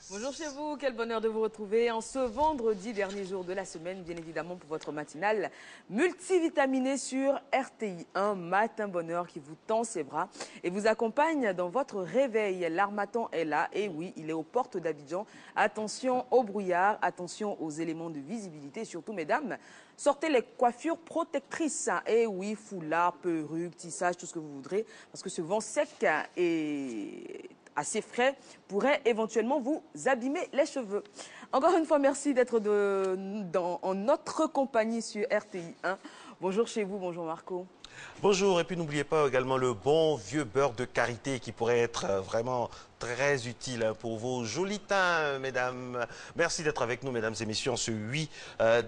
Bonjour chez vous, quel bonheur de vous retrouver en ce vendredi, dernier jour de la semaine, bien évidemment pour votre matinale multivitaminée sur RTI 1, Matin Bonheur qui vous tend ses bras et vous accompagne dans votre réveil. L'Harmattan est là, et oui, il est aux portes d'Abidjan. Attention au brouillard, attention aux éléments de visibilité, et surtout mesdames, sortez les coiffures protectrices. Et oui, foulard, perruque, tissage, tout ce que vous voudrez, parce que ce vent sec et assez frais pourrait éventuellement vous abîmer les cheveux. Encore une fois, merci d'être en notre compagnie sur RTI 1. Bonjour chez vous, bonjour Marco. Bonjour, et puis n'oubliez pas également le bon vieux beurre de karité qui pourrait être vraiment très utile pour vos jolis teints, mesdames. Merci d'être avec nous, mesdames et messieurs, en ce 8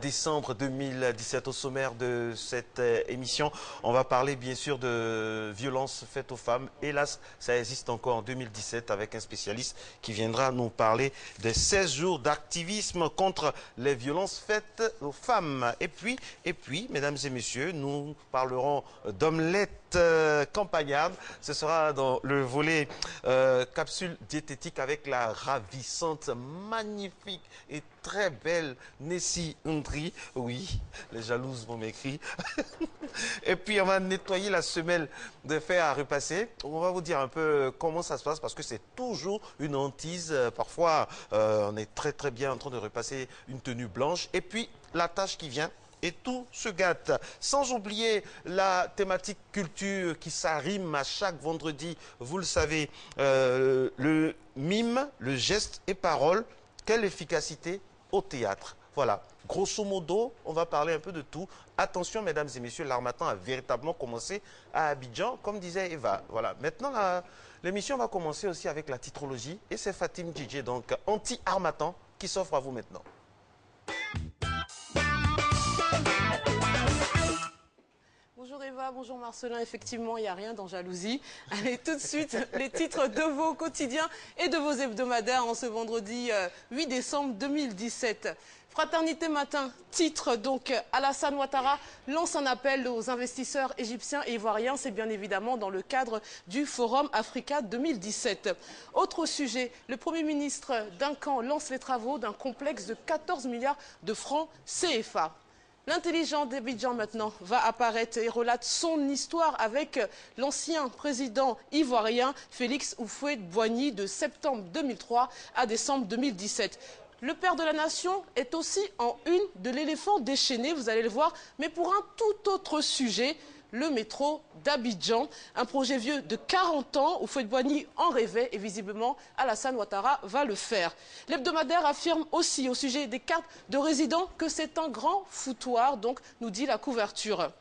décembre 2017. Au sommaire de cette émission, on va parler bien sûr de violences faites aux femmes. Hélas, ça existe encore en 2017 avec un spécialiste qui viendra nous parler des 16 jours d'activisme contre les violences faites aux femmes. Et puis, mesdames et messieurs, nous parlerons d'omelette campagnarde. Ce sera dans le volet capsule diététique avec la ravissante, magnifique et très belle Nessie Ndri. Oui, les jalouses vont m'écrire. Et puis on va nettoyer la semelle de fer à repasser. On va vous dire un peu comment ça se passe parce que c'est toujours une hantise. Parfois, on est très bien en train de repasser une tenue blanche. Et puis la tâche qui vient. Et tout se gâte. Sans oublier la thématique culture qui s'arrime à chaque vendredi. Vous le savez, le mime, le geste et parole, quelle efficacité au théâtre. Voilà, grosso modo, on va parler un peu de tout. Attention, mesdames et messieurs, l'Harmattan a véritablement commencé à Abidjan, comme disait Eva. Voilà, maintenant, l'émission va commencer aussi avec la titrologie. Et c'est Fatim DJ, donc anti-Harmattan, qui s'offre à vous maintenant. Bonjour Eva, bonjour Marcelin. Effectivement, il n'y a rien dans jalousie. Allez, tout de suite, les titres de vos quotidiens et de vos hebdomadaires en ce vendredi 8 décembre 2017. Fraternité Matin, titre donc, Alassane Ouattara lance un appel aux investisseurs égyptiens et ivoiriens. C'est bien évidemment dans le cadre du Forum Africa 2017. Autre sujet, le Premier ministre Duncan lance les travaux d'un complexe de 14 milliards de francs CFA. L'intelligent d'Abidjan maintenant va apparaître et relate son histoire avec l'ancien président ivoirien Félix Houphouët-Boigny de septembre 2003 à décembre 2017. Le père de la nation est aussi en une de l'éléphant déchaîné, vous allez le voir, mais pour un tout autre sujet, le métro d'Abidjan, un projet vieux de 40 ans, Houphouët-Boigny en rêvait et visiblement Alassane Ouattara va le faire. L'hebdomadaire affirme aussi au sujet des cartes de résidents que c'est un grand foutoir, donc nous dit la couverture.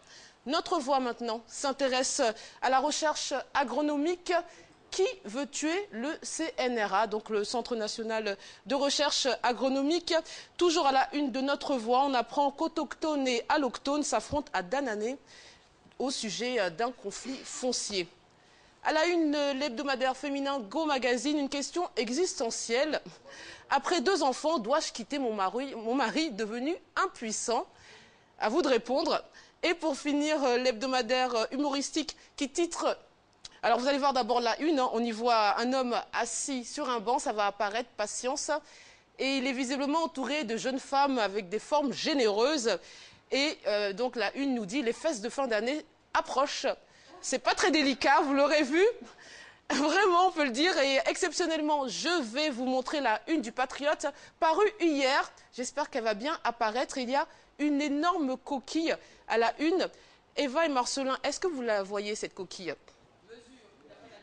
Notre voix maintenant s'intéresse à la recherche agronomique. Qui veut tuer le CNRA, donc le Centre national de recherche agronomique? Toujours à la une de Notre Voix, on apprend qu'autochtones et allochtones s'affrontent à Danané au sujet d'un conflit foncier. À la une, l'hebdomadaire féminin Go Magazine, une question existentielle. Après 2 enfants, dois-je quitter mon mari devenu impuissant? À vous de répondre. Et pour finir, l'hebdomadaire humoristique qui titre... Alors vous allez voir d'abord la une, hein, on y voit un homme assis sur un banc, ça va apparaître, patience. Et il est visiblement entouré de jeunes femmes avec des formes généreuses. Et donc la une nous dit les fesses de fin d'année approchent. C'est pas très délicat, vous l'aurez vu. Vraiment, on peut le dire. Et exceptionnellement, je vais vous montrer la une du Patriote, parue hier. J'espère qu'elle va bien apparaître. Il y a une énorme coquille à la une. Eva et Marcelin, est-ce que vous la voyez, cette coquille?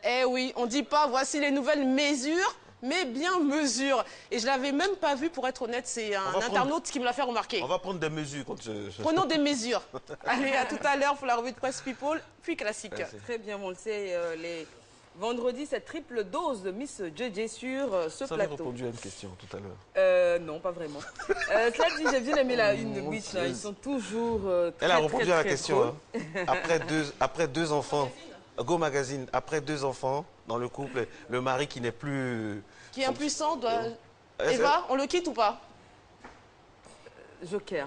Eh oui, on ne dit pas voici les nouvelles mesures, mais bien mesures. Et je ne l'avais même pas vu, pour être honnête, c'est un internaute qui me l'a fait remarquer. On va prendre des mesures. Prenons des mesures. Allez, à tout à l'heure pour la revue de presse People, puis classique. Merci. Très bien, on le sait, les vendredis, cette triple dose de Miss JJ sur ce plateau. Vous avez répondu à une question tout à l'heure. Non, pas vraiment. Cela dit, j'ai bien aimé la une de Miss, là. Ils sont toujours Elle a répondu à la question. Hein. Après deux enfants. Go Magazine, après 2 enfants dans le couple, le mari qui n'est plus... Qui est impuissant doit... Eva, on le quitte ou pas? Joker.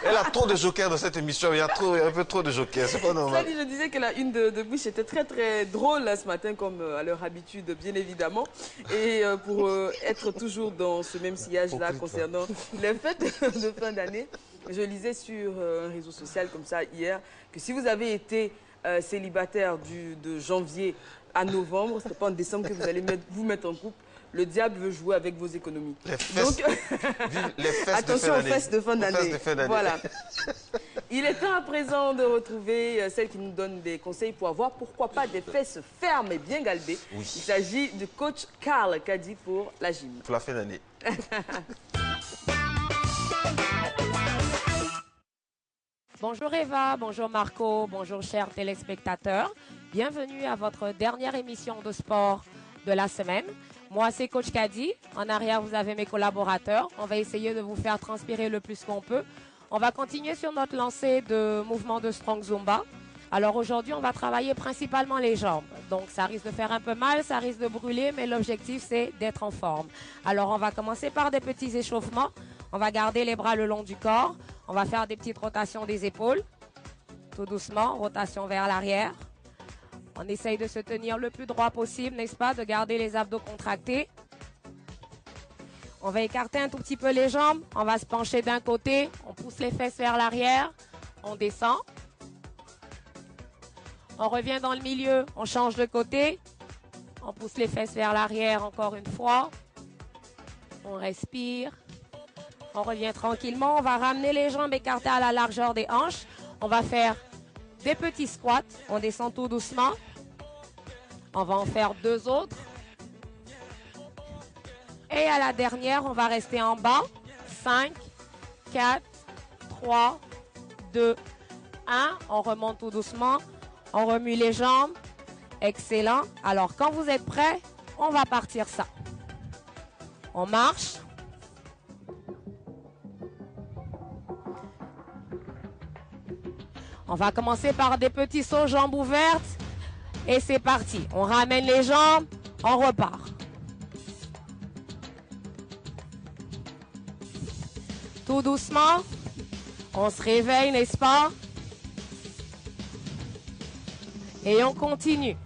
Elle a trop de jokers dans cette émission, il y a un peu trop de jokers, c'est pas normal. Ça dit, je disais que la une de Bouche était très très drôle là, ce matin, comme à leur habitude, bien évidemment. Et pour être toujours dans ce même sillage-là concernant les fêtes de fin d'année, je lisais sur un réseau social comme ça hier que si vous avez été célibataire de janvier à novembre, ce n'est pas en décembre que vous allez vous mettre en couple. Le diable veut jouer avec vos économies. Les fesses, donc, les fesses attention aux fesses de fin d'année. Voilà. Il est temps à présent de retrouver celle qui nous donne des conseils pour avoir, pourquoi pas, des fesses fermes et bien galbées. Oui. Il s'agit du coach Karl Kadi pour la gym. Pour la fin d'année. Bonjour Eva, bonjour Marco, bonjour chers téléspectateurs. Bienvenue à votre dernière émission de sport de la semaine. Moi, c'est Coach Kadi. En arrière, vous avez mes collaborateurs. On va essayer de vous faire transpirer le plus qu'on peut. On va continuer sur notre lancée de mouvement de Strong Zumba. Alors aujourd'hui, on va travailler principalement les jambes. Donc, ça risque de faire un peu mal, ça risque de brûler, mais l'objectif, c'est d'être en forme. Alors, on va commencer par des petits échauffements. On va garder les bras le long du corps. On va faire des petites rotations des épaules. Tout doucement, rotation vers l'arrière. On essaye de se tenir le plus droit possible, n'est-ce pas? De garder les abdos contractés. On va écarter un tout petit peu les jambes. On va se pencher d'un côté. On pousse les fesses vers l'arrière. On descend. On revient dans le milieu. On change de côté. On pousse les fesses vers l'arrière encore une fois. On respire. On revient tranquillement. On va ramener les jambes écartées à la largeur des hanches. On va faire des petits squats. On descend tout doucement. On va en faire 2 autres. Et à la dernière, on va rester en bas. 5, 4, 3, 2, 1. On remonte tout doucement. On remue les jambes. Excellent. Alors, quand vous êtes prêts, on va partir ça. On marche. On va commencer par des petits sauts jambes ouvertes. Et c'est parti. On ramène les jambes, on repart. Tout doucement. On se réveille, n'est-ce pas? Et on continue.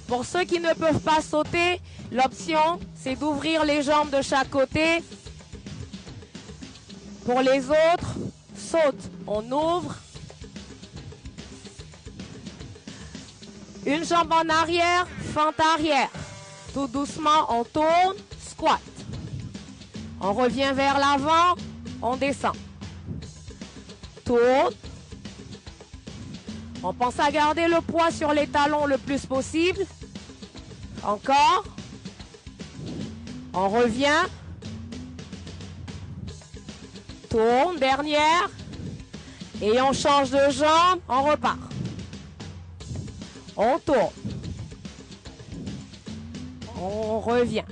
Pour ceux qui ne peuvent pas sauter, l'option, c'est d'ouvrir les jambes de chaque côté. Pour les autres, saute. On ouvre. Une jambe en arrière, fente arrière. Tout doucement, on tourne, squat. On revient vers l'avant, on descend. Tourne. On pense à garder le poids sur les talons le plus possible. Encore. On revient. Tourne, dernière. Et on change de jambe, on repart. On tourne. On revient.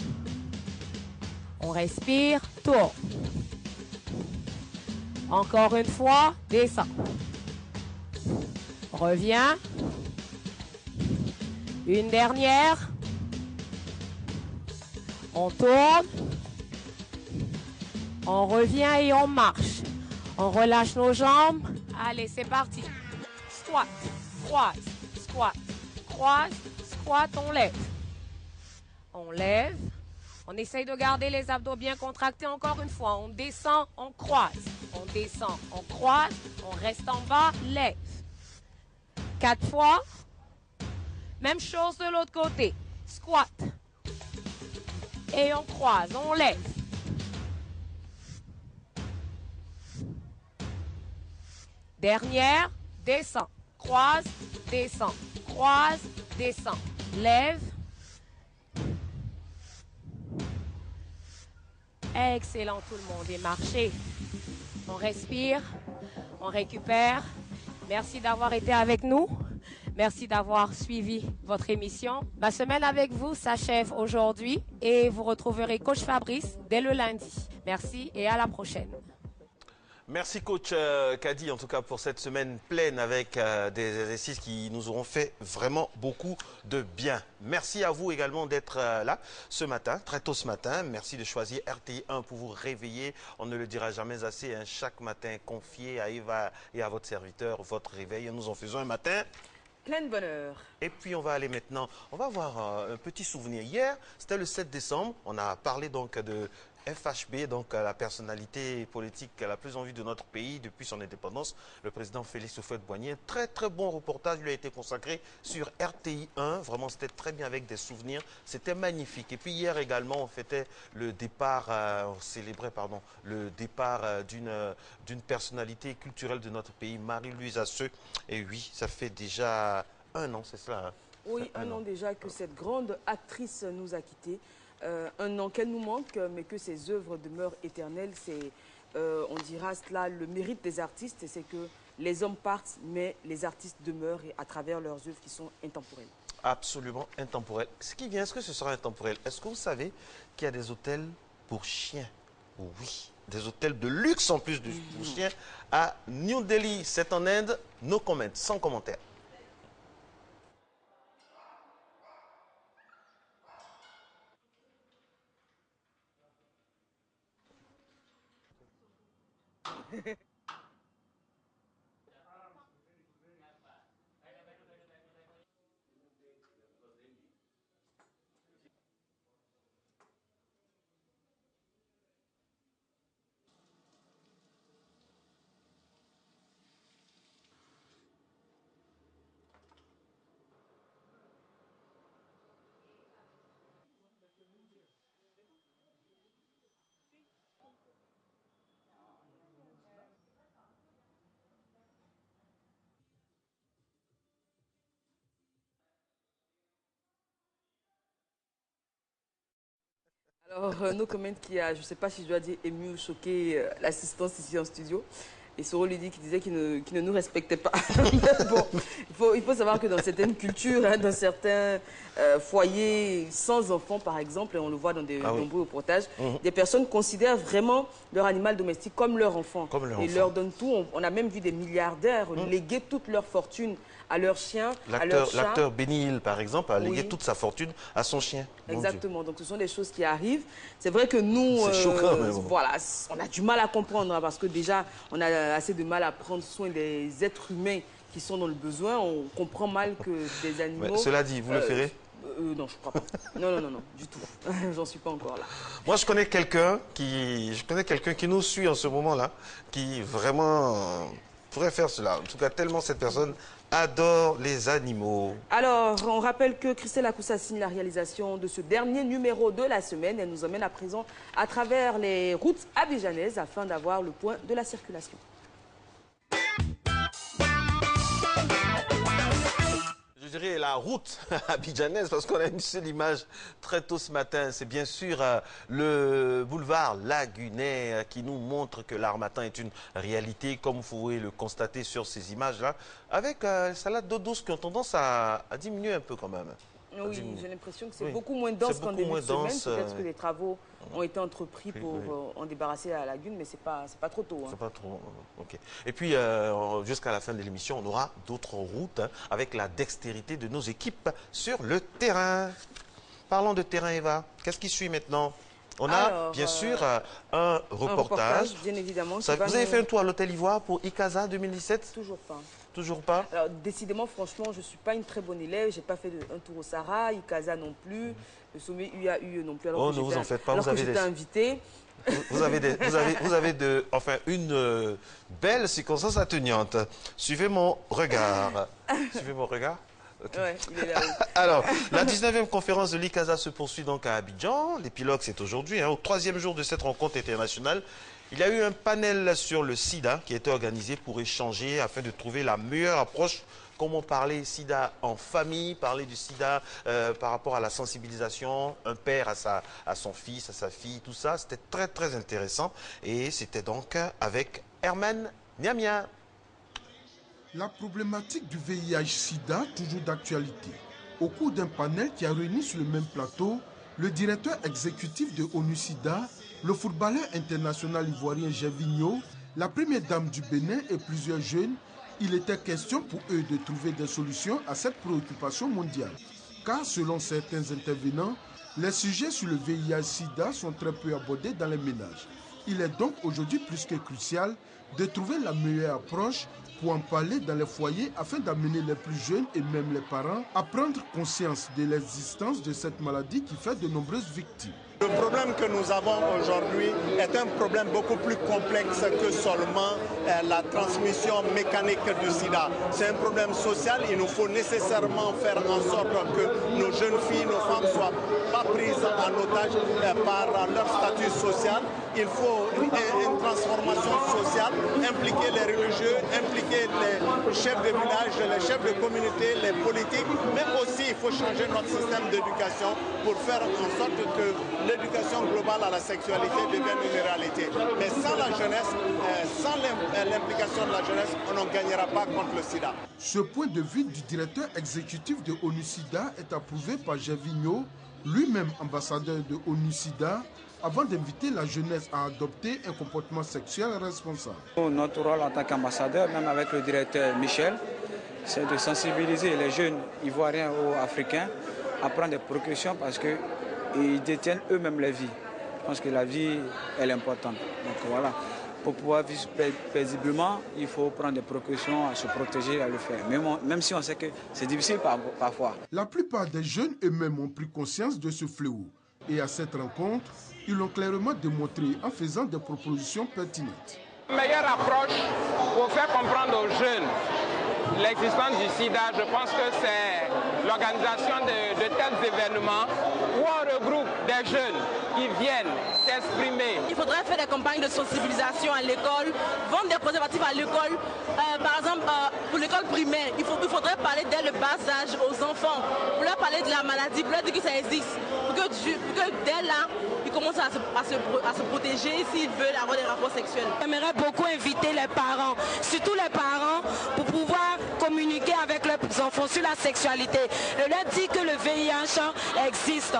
On respire, tourne. Encore une fois, descend. Revient. Une dernière. On tourne. On revient et on marche. On relâche nos jambes. Allez, c'est parti. Squat, croise, squat, croise, squat, on lève. On lève. On essaye de garder les abdos bien contractés encore une fois. On descend, on croise. On descend, on croise. On reste en bas, lève. 4 fois. Même chose de l'autre côté. Squat. Et on croise, on lève. Dernière, descend, croise, descend, croise, descend, lève. Excellent tout le monde et marchez. On respire, on récupère. Merci d'avoir été avec nous. Merci d'avoir suivi votre émission. Ma semaine avec vous s'achève aujourd'hui et vous retrouverez Coach Fabrice dès le lundi. Merci et à la prochaine. Merci coach Kadi en tout cas pour cette semaine pleine avec des exercices qui nous auront fait vraiment beaucoup de bien. Merci à vous également d'être là ce matin, très tôt ce matin. Merci de choisir RTI 1 pour vous réveiller. On ne le dira jamais assez, hein, chaque matin confié à Eva et à votre serviteur votre réveil. Nous en faisons un matin plein de bonheur. Et puis on va aller maintenant, on va avoir un petit souvenir. Hier, c'était le 7 décembre, on a parlé donc de FHB, donc la personnalité politique la plus en vue de notre pays depuis son indépendance, le président Félix Houphouët-Boigny. Un très très bon reportage lui a été consacré sur RTI 1. Vraiment, c'était très bien avec des souvenirs. C'était magnifique. Et puis hier également, on fêtait le départ, on célébrait pardon, le départ d'une personnalité culturelle de notre pays, Marie-Louise Asseux. Et oui, ça fait déjà un an, c'est cela. Hein? Oui, un an déjà que cette grande actrice nous a quittés. Un an qu'elle nous manque, mais que ses œuvres demeurent éternelles. C'est, on dira cela, le mérite des artistes, c'est que les hommes partent, mais les artistes demeurent et à travers leurs œuvres qui sont intemporelles. Absolument intemporelles. Ce qui vient, est-ce que ce sera intemporel? Est-ce que vous savez qu'il y a des hôtels pour chiens? Oui, des hôtels de luxe en plus pour chiens à New Delhi, c'est en Inde. No comment, sans commentaire. Alors, No Comment qui a, je ne sais pas si je dois dire ému ou choqué l'assistance ici en studio. Et Soro lui dit qu'il disait qu'il ne nous respectait pas. Bon, il faut savoir que dans certaines cultures, hein, dans certains foyers sans enfants par exemple, et on le voit dans de nombreux reportages, des personnes considèrent vraiment leur animal domestique comme leur enfant. Et leur donnent tout. On a même vu des milliardaires léguer toute leur fortune à leur chien, à leur chat. L'acteur Benny Hill, par exemple, a légué toute sa fortune à son chien. Exactement. Donc, ce sont des choses qui arrivent. C'est vrai que nous, c'est choquant, mais bon. Voilà, on a du mal à comprendre hein, parce que déjà, on a assez de mal à prendre soin des êtres humains qui sont dans le besoin. On comprend mal que des animaux... Mais cela dit, vous le ferez? Non, je ne crois pas. Non, du tout. J'en suis pas encore là. Moi, je connais quelqu'un qui nous suit en ce moment-là, qui vraiment pourrait faire cela. En tout cas, tellement cette personne adore les animaux. Alors, on rappelle que Christelle Akoussa signe la réalisation de ce dernier numéro de la semaine. Elle nous emmène à présent à travers les routes abidjanaises afin d'avoir le point de la circulation. Je dirais la route abidjanaise parce qu'on a une seule image très tôt ce matin. C'est bien sûr le boulevard Lagunet qui nous montre que l'Harmattan est une réalité comme vous pouvez le constater sur ces images-là. Avec salade d'eau douce qui ont tendance à diminuer un peu quand même. Oui, j'ai l'impression que c'est beaucoup moins dense qu'en début de semaine. Peut-être que des travaux ont été entrepris pour en débarrasser la lagune, mais c'est pas trop tôt. Hein. C'est pas trop, ok. Et puis, jusqu'à la fin de l'émission, on aura d'autres routes hein, avec la dextérité de nos équipes sur le terrain. Parlons de terrain, Eva. Qu'est-ce qui suit maintenant? On a bien sûr un reportage. Bien évidemment. Vous avez fait un tour à l'Hôtel Ivoire pour Ikaza 2017? Toujours pas. Toujours pas? Alors, décidément, franchement, je ne suis pas une très bonne élève. Je n'ai pas fait un tour au Sahara, Ikaza non plus, le sommet UAU non plus. Alors ne vous en faites pas, vous avez j'étais invitée. Vous avez enfin une belle circonstance atténuante. Suivez mon regard. Suivez mon regard. Okay. Ouais, il est là. Alors, la 19e conférence de l'Ikaza se poursuit donc à Abidjan. L'épilogue, c'est aujourd'hui. Hein, au 3e jour de cette rencontre internationale, il y a eu un panel sur le sida qui a été organisé pour échanger afin de trouver la meilleure approche. Comment parler sida en famille, parler du sida par rapport à la sensibilisation, un père à son fils, à sa fille, tout ça. C'était très, très intéressant. Et c'était donc avec Herman Niamia. La problématique du VIH-Sida, toujours d'actualité. Au cours d'un panel qui a réuni sur le même plateau le directeur exécutif de ONU-SIDA, le footballeur international ivoirien Gervinho La première dame du Bénin et plusieurs jeunes, il était question pour eux de trouver des solutions à cette préoccupation mondiale. Car selon certains intervenants, les sujets sur le VIH-Sida sont très peu abordés dans les ménages. Il est donc aujourd'hui plus que crucial de trouver la meilleure approche pour en parler dans les foyers afin d'amener les plus jeunes et même les parents à prendre conscience de l'existence de cette maladie qui fait de nombreuses victimes. Le problème que nous avons aujourd'hui est un problème beaucoup plus complexe que seulement la transmission mécanique du sida. C'est un problème social. Il nous faut nécessairement faire en sorte que nos jeunes filles, nos femmes ne soient pas prises en otage par leur statut social. Il faut une transformation sociale, impliquer les religieux, impliquer les chefs de village, les chefs de communauté, les politiques, mais aussi il faut changer notre système d'éducation pour faire en sorte que l'éducation globale à la sexualité devienne une réalité. Mais sans la jeunesse, sans l'implication de la jeunesse, on ne gagnera pas contre le sida. Ce point de vue du directeur exécutif de ONU-SIDA est approuvé par Gervinho, lui-même ambassadeur de ONU-SIDA, avant d'inviter la jeunesse à adopter un comportement sexuel responsable. Notre rôle en tant qu'ambassadeur, même avec le directeur Michel, c'est de sensibiliser les jeunes ivoiriens ou africains à prendre des précautions parce qu'ils détiennent eux-mêmes la vie. Je pense que la vie, elle est importante. Donc voilà, pour pouvoir vivre paisiblement, il faut prendre des précautions, à se protéger, à le faire. Même si on sait que c'est difficile parfois. La plupart des jeunes eux-mêmes ont pris conscience de ce fléau. Et à cette rencontre, ils l'ont clairement démontré en faisant des propositions pertinentes. La meilleure approche pour faire comprendre aux jeunes l'existence du sida, je pense que c'est l'organisation de tels événements où on regroupe des jeunes qui viennent s'exprimer. Il faudrait faire des campagnes de sensibilisation à l'école, vendre des préservatifs à l'école. Par exemple, pour l'école primaire, il faudrait parler dès le bas âge aux enfants, pour leur parler de la maladie, pour leur dire que ça existe, pour que dès là, ils commencent à se protéger s'ils veulent avoir des rapports sexuels. J'aimerais beaucoup inviter les parents, surtout les parents, pour pouvoir communiquer avec leurs enfants sur la sexualité. Et leur dire que le VIH existe.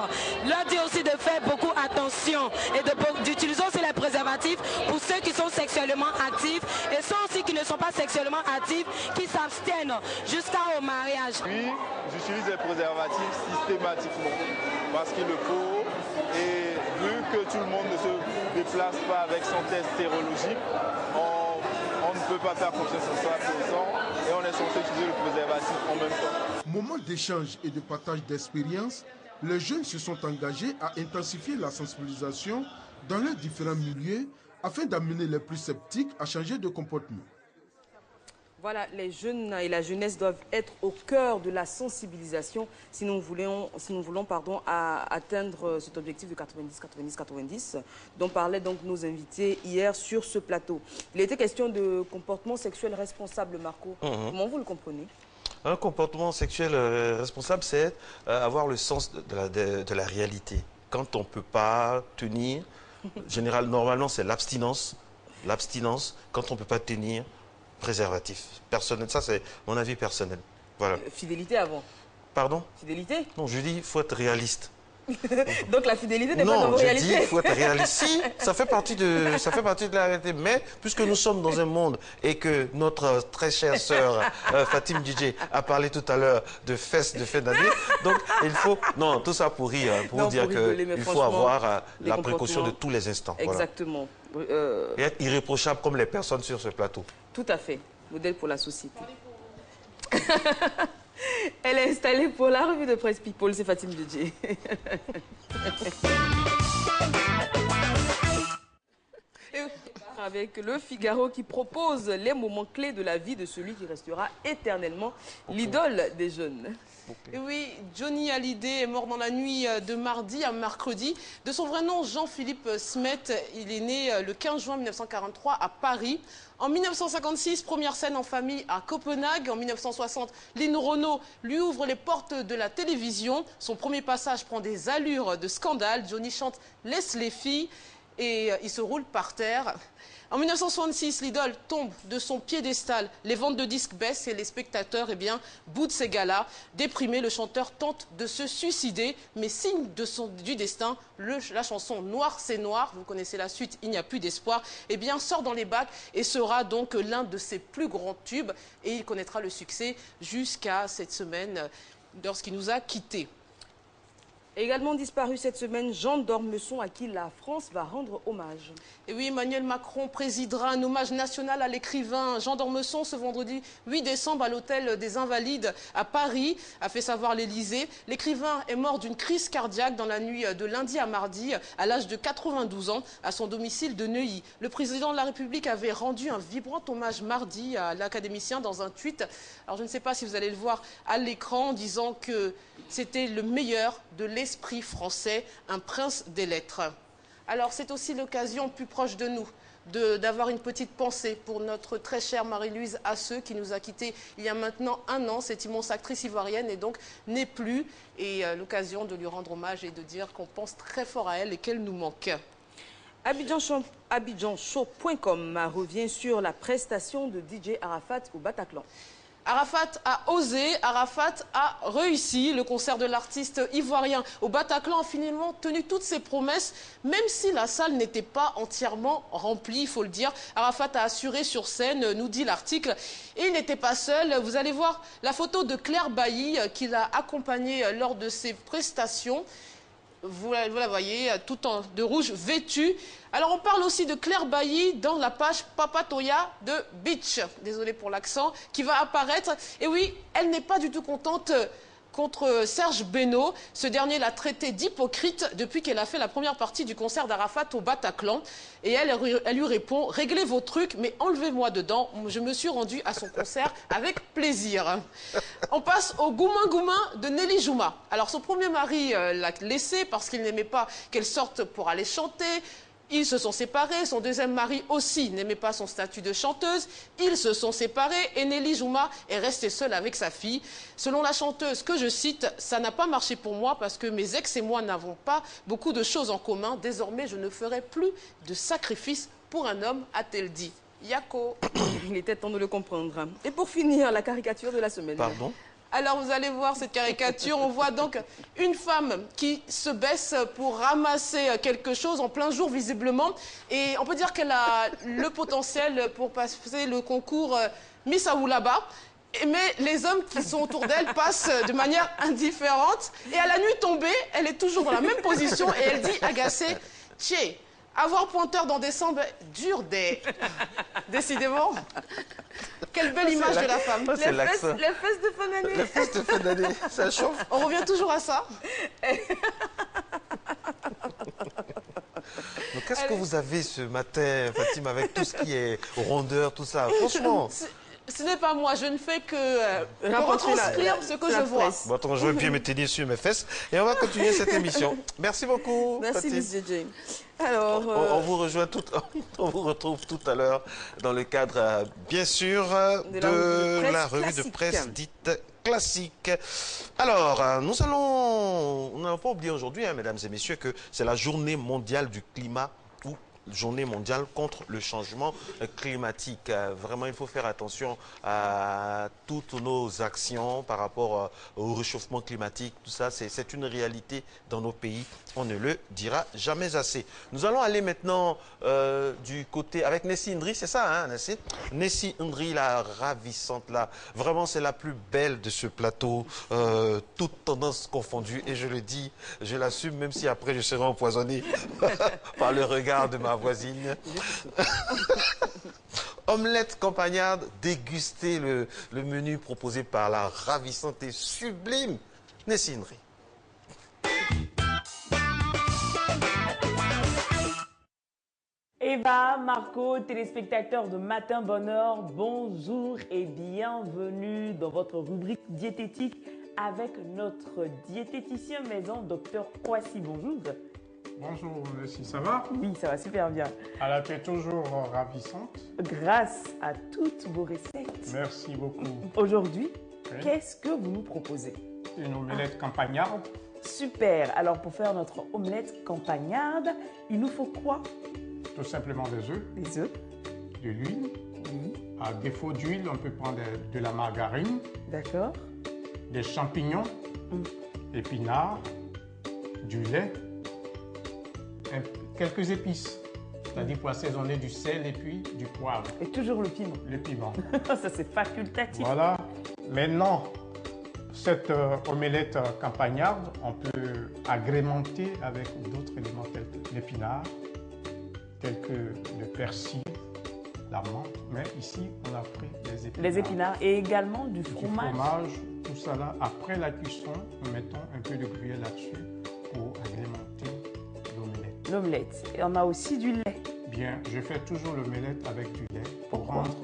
Leur dire aussi de faire beaucoup attention et d'utiliser aussi les préservatifs pour ceux qui sont sexuellement actifs et ceux aussi qui ne sont pas sexuellement actifs, qui s'abstiennent jusqu'au mariage. Oui, j'utilise les préservatifs systématiquement parce qu'il le faut. Et vu que tout le monde ne se déplace pas avec son test sérologique, on ne peut pas faire confiance à ça pour autant et on est censé utiliser le préservatif en même temps. Moment d'échange et de partage d'expériences, les jeunes se sont engagés à intensifier la sensibilisation dans leurs différents milieux afin d'amener les plus sceptiques à changer de comportement. Voilà, les jeunes et la jeunesse doivent être au cœur de la sensibilisation si nous voulons atteindre cet objectif de 90-90-90 dont parlaient donc nos invités hier sur ce plateau. Il était question de comportement sexuel responsable, Marco. Comment vous le comprenez? Un comportement sexuel responsable, c'est avoir le sens de la réalité. Quand on ne peut pas tenir, normalement c'est l'abstinence. L'abstinence, quand on ne peut pas tenir, préservatif. Personnel, ça c'est mon avis personnel. Voilà. Fidélité avant. Pardon? Fidélité? Non, je dis il faut être réaliste. Donc la fidélité n'est pas dans vos réalités? Non, je dis il faut être réaliste. Si, ça fait partie de la réalité. Mais puisque nous sommes dans un monde et que notre très chère sœur Fatim DJ a parlé tout à l'heure de fesses de fin d'année, donc il faut... Non, tout ça pour rire, pour dire qu'il faut avoir la précaution de tous les instants. Exactement. Voilà. Et être irréprochable comme les personnes sur ce plateau. Tout à fait. Modèle pour la société. Elle est installée pour la revue de presse People, c'est Fatim DJ. Avec Le Figaro qui propose les moments clés de la vie de celui qui restera éternellement l'idole des jeunes. Et oui, Johnny Hallyday est mort dans la nuit de mardi à mercredi. De son vrai nom, Jean-Philippe Smet, il est né le 15 juin 1943 à Paris. En 1956, première scène en famille à Copenhague. En 1960, Lynn Renaud lui ouvre les portes de la télévision. Son premier passage prend des allures de scandale. Johnny chante « Laisse les filles » et il se roule par terre. En 1966, l'idole tombe de son piédestal, les ventes de disques baissent et les spectateurs boudent ces galas. Déprimé, le chanteur tente de se suicider, mais signe du destin, la chanson Noir c'est noir, vous connaissez la suite, il n'y a plus d'espoir, sort dans les bacs et sera donc l'un de ses plus grands tubes et il connaîtra le succès jusqu'à cette semaine lorsqu'il nous a quittés. Également disparu cette semaine, Jean d'Ormesson, à qui la France va rendre hommage. Et oui, Emmanuel Macron présidera un hommage national à l'écrivain Jean d'Ormesson ce vendredi 8 décembre à l'hôtel des Invalides à Paris, a fait savoir l'Élysée. L'écrivain est mort d'une crise cardiaque dans la nuit de lundi à mardi à l'âge de 92 ans à son domicile de Neuilly. Le président de la République avait rendu un vibrant hommage mardi à l'académicien dans un tweet. Alors je ne sais pas si vous allez le voir à l'écran, disant que c'était le meilleur de l'esprit français, un prince des lettres. Alors c'est aussi l'occasion plus proche de nous d'avoir une petite pensée pour notre très chère Marie-Louise Asseux qui nous a quittés il y a maintenant 1 an. Cette immense actrice ivoirienne et donc n'est plus. Et l'occasion de lui rendre hommage et de dire qu'on pense très fort à elle et qu'elle nous manque. AbidjanShow.com revient sur la prestation de DJ Arafat au Bataclan. Arafat a osé, Arafat a réussi. Le concert de l'artiste ivoirien au Bataclan a finalement tenu toutes ses promesses, même si la salle n'était pas entièrement remplie, il faut le dire. Arafat a assuré sur scène, nous dit l'article, et il n'était pas seul. Vous allez voir la photo de Claire Bailly qui l'a accompagné lors de ses prestations. Vous la voyez, tout de rouge, vêtue. Alors, on parle aussi de Claire Bailly dans la page Papatoya de Beach. Désolée pour l'accent, qui va apparaître. Et oui, elle n'est pas du tout contente contre Serge Beno. Ce dernier l'a traité d'hypocrite depuis qu'elle a fait la première partie du concert d'Arafat au Bataclan. Et elle lui répond « Réglez vos trucs, mais enlevez-moi dedans. Je me suis rendue à son concert avec plaisir. » On passe au Goumin Goumin de Nelly Jouma. Alors son premier mari l'a laissée parce qu'il n'aimait pas qu'elle sorte pour aller chanter. Ils se sont séparés, son deuxième mari aussi n'aimait pas son statut de chanteuse. Ils se sont séparés et Nelly Jouma est restée seule avec sa fille. Selon la chanteuse, que je cite, « Ça n'a pas marché pour moi parce que mes ex et moi n'avons pas beaucoup de choses en commun. Désormais, je ne ferai plus de sacrifice pour un homme », a-t-elle dit. Yako. Il était temps de le comprendre. Et pour finir, la caricature de la semaine. Pardon ? Alors, vous allez voir cette caricature. On voit donc une femme qui se baisse pour ramasser quelque chose en plein jour, visiblement. Et on peut dire qu'elle a le potentiel pour passer le concours Miss Aoulaba. Mais les hommes qui sont autour d'elle passent de manière indifférente. Et à la nuit tombée, elle est toujours dans la même position et elle dit agacée « Tché, avoir pointeur dans décembre, dur des... » Décidément. Quelle belle image de la femme. Les fesses de fin d'année. Les fesses de fin d'année, ça chauffe. On revient toujours à ça. Qu'est-ce que vous avez ce matin, Fatima, avec tout ce qui est rondeur, tout ça? Franchement. Ce n'est pas moi, je ne fais que retranscrire ce que je vois. Bon, attends, je vais bien me tenir sur mes fesses et on va continuer cette émission. Merci beaucoup. Merci, Miss JJ. Alors, on vous retrouve tout à l'heure dans le cadre, bien sûr, de la revue de presse dite classique. Alors, on n'a pas oublié aujourd'hui, mesdames et messieurs, que c'est la journée mondiale du climat ou journée mondiale contre le changement climatique. Vraiment, il faut faire attention à toutes nos actions par rapport au réchauffement climatique. Tout ça, c'est une réalité dans nos pays. On ne le dira jamais assez. Nous allons aller maintenant du côté avec Nessie Ndri, c'est ça, hein, Nessie? Nessie Ndri, la ravissante, là. Vraiment, c'est la plus belle de ce plateau, toutes tendances confondues. Et je le dis, je l'assume, même si après je serai empoisonné par le regard de ma voisine. Omelette campagnarde, dégustez le menu proposé par la ravissante et sublime Nessie Ndri. Eva, Marco, téléspectateurs de Matin Bonheur, bonjour et bienvenue dans votre rubrique diététique avec notre diététicien maison, Dr Kwasi. Bonjour. Bonjour, Nessie, ça va? Oui, ça va super bien. Alors, tu es toujours ravissante. Grâce à toutes vos recettes. Merci beaucoup. Aujourd'hui, qu'est-ce que vous nous proposez? Une omelette campagnarde. Super. Alors, pour faire notre omelette campagnarde, il nous faut quoi? Tout simplement des œufs. Des œufs. de l'huile. À défaut d'huile, on peut prendre de la margarine. D'accord. Des champignons, épinards, du lait, quelques épices. C'est-à-dire pour assaisonner du sel et puis du poivre. Et toujours le piment. Le piment. Ça, c'est facultatif. Voilà. Maintenant, cette omelette campagnarde, on peut agrémenter avec d'autres éléments tels que l'épinard, tels que le persil, la menthe. Mais ici, on a pris les épinards. Les épinards et également du fromage. Du fromage, tout ça là. Après la cuisson, nous mettons un peu de gruyère là-dessus pour agrémenter l'omelette. L'omelette. Et on a aussi du lait. Bien, je fais toujours l'omelette avec du lait pour rendre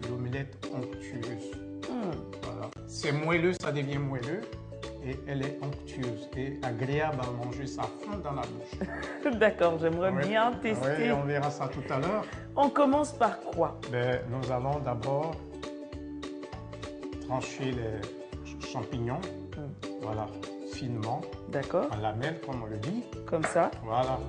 l'omelette onctueuse. Voilà. C'est moelleux, ça devient moelleux et elle est onctueuse et agréable à manger, ça fond dans la bouche. D'accord, j'aimerais bien tester. Oui, on verra ça tout à l'heure. On commence par quoi? Nous allons d'abord trancher les champignons, voilà, finement. D'accord. En lamelles, comme on le dit. Comme ça. Voilà.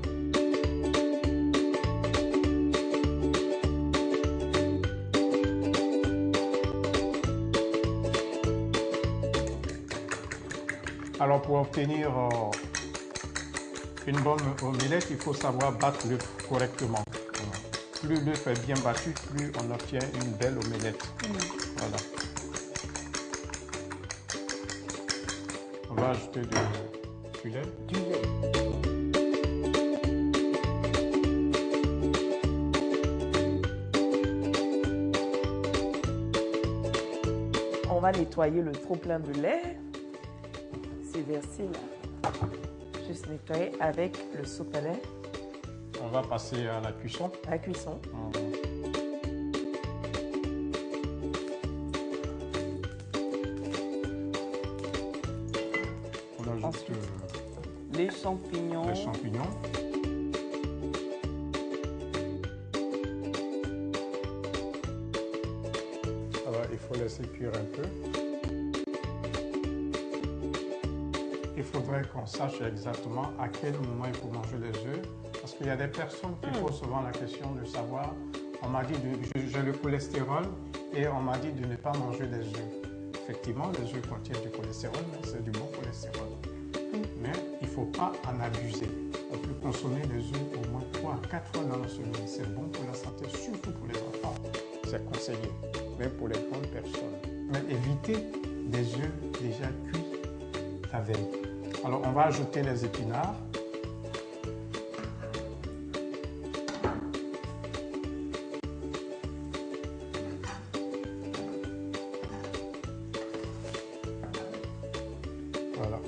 Alors, pour obtenir une bonne omelette, il faut savoir battre l'œuf correctement. Plus l'œuf est bien battu, plus on obtient une belle omelette. Voilà. On va ajouter du lait. Du lait. On va nettoyer le trop-plein de lait. C'est versé là. Juste nettoyer avec le sopalin. On va passer à la cuisson. À la cuisson. On ajoute les champignons. Les champignons. Alors, il faut laisser cuire un peu. Il faudrait qu'on sache exactement à quel moment il faut manger les œufs. Parce qu'il y a des personnes qui posent souvent la question de savoir, on m'a dit, j'ai le cholestérol et on m'a dit de ne pas manger les œufs. Effectivement, les œufs contiennent du cholestérol, mais c'est du bon cholestérol. Mais il ne faut pas en abuser. On peut consommer les œufs au moins 3 à 4 fois dans la semaine. C'est bon pour la santé, surtout pour les enfants. C'est conseillé, même pour les grandes personnes. Mais évitez des œufs déjà cuits la veille. Alors, on va ajouter les épinards. Voilà.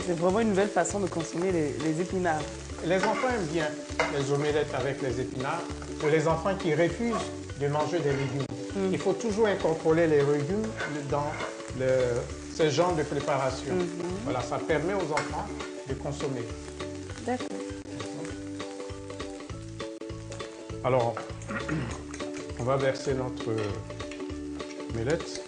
C'est vraiment une nouvelle façon de consommer les épinards. Les enfants aiment bien les omelettes avec les épinards. Pour les enfants qui refusent de manger des légumes, il faut toujours incorporer les légumes dans ce genre de préparation. Voilà, ça permet aux enfants de consommer. D'accord. Alors, on va verser notre omelette.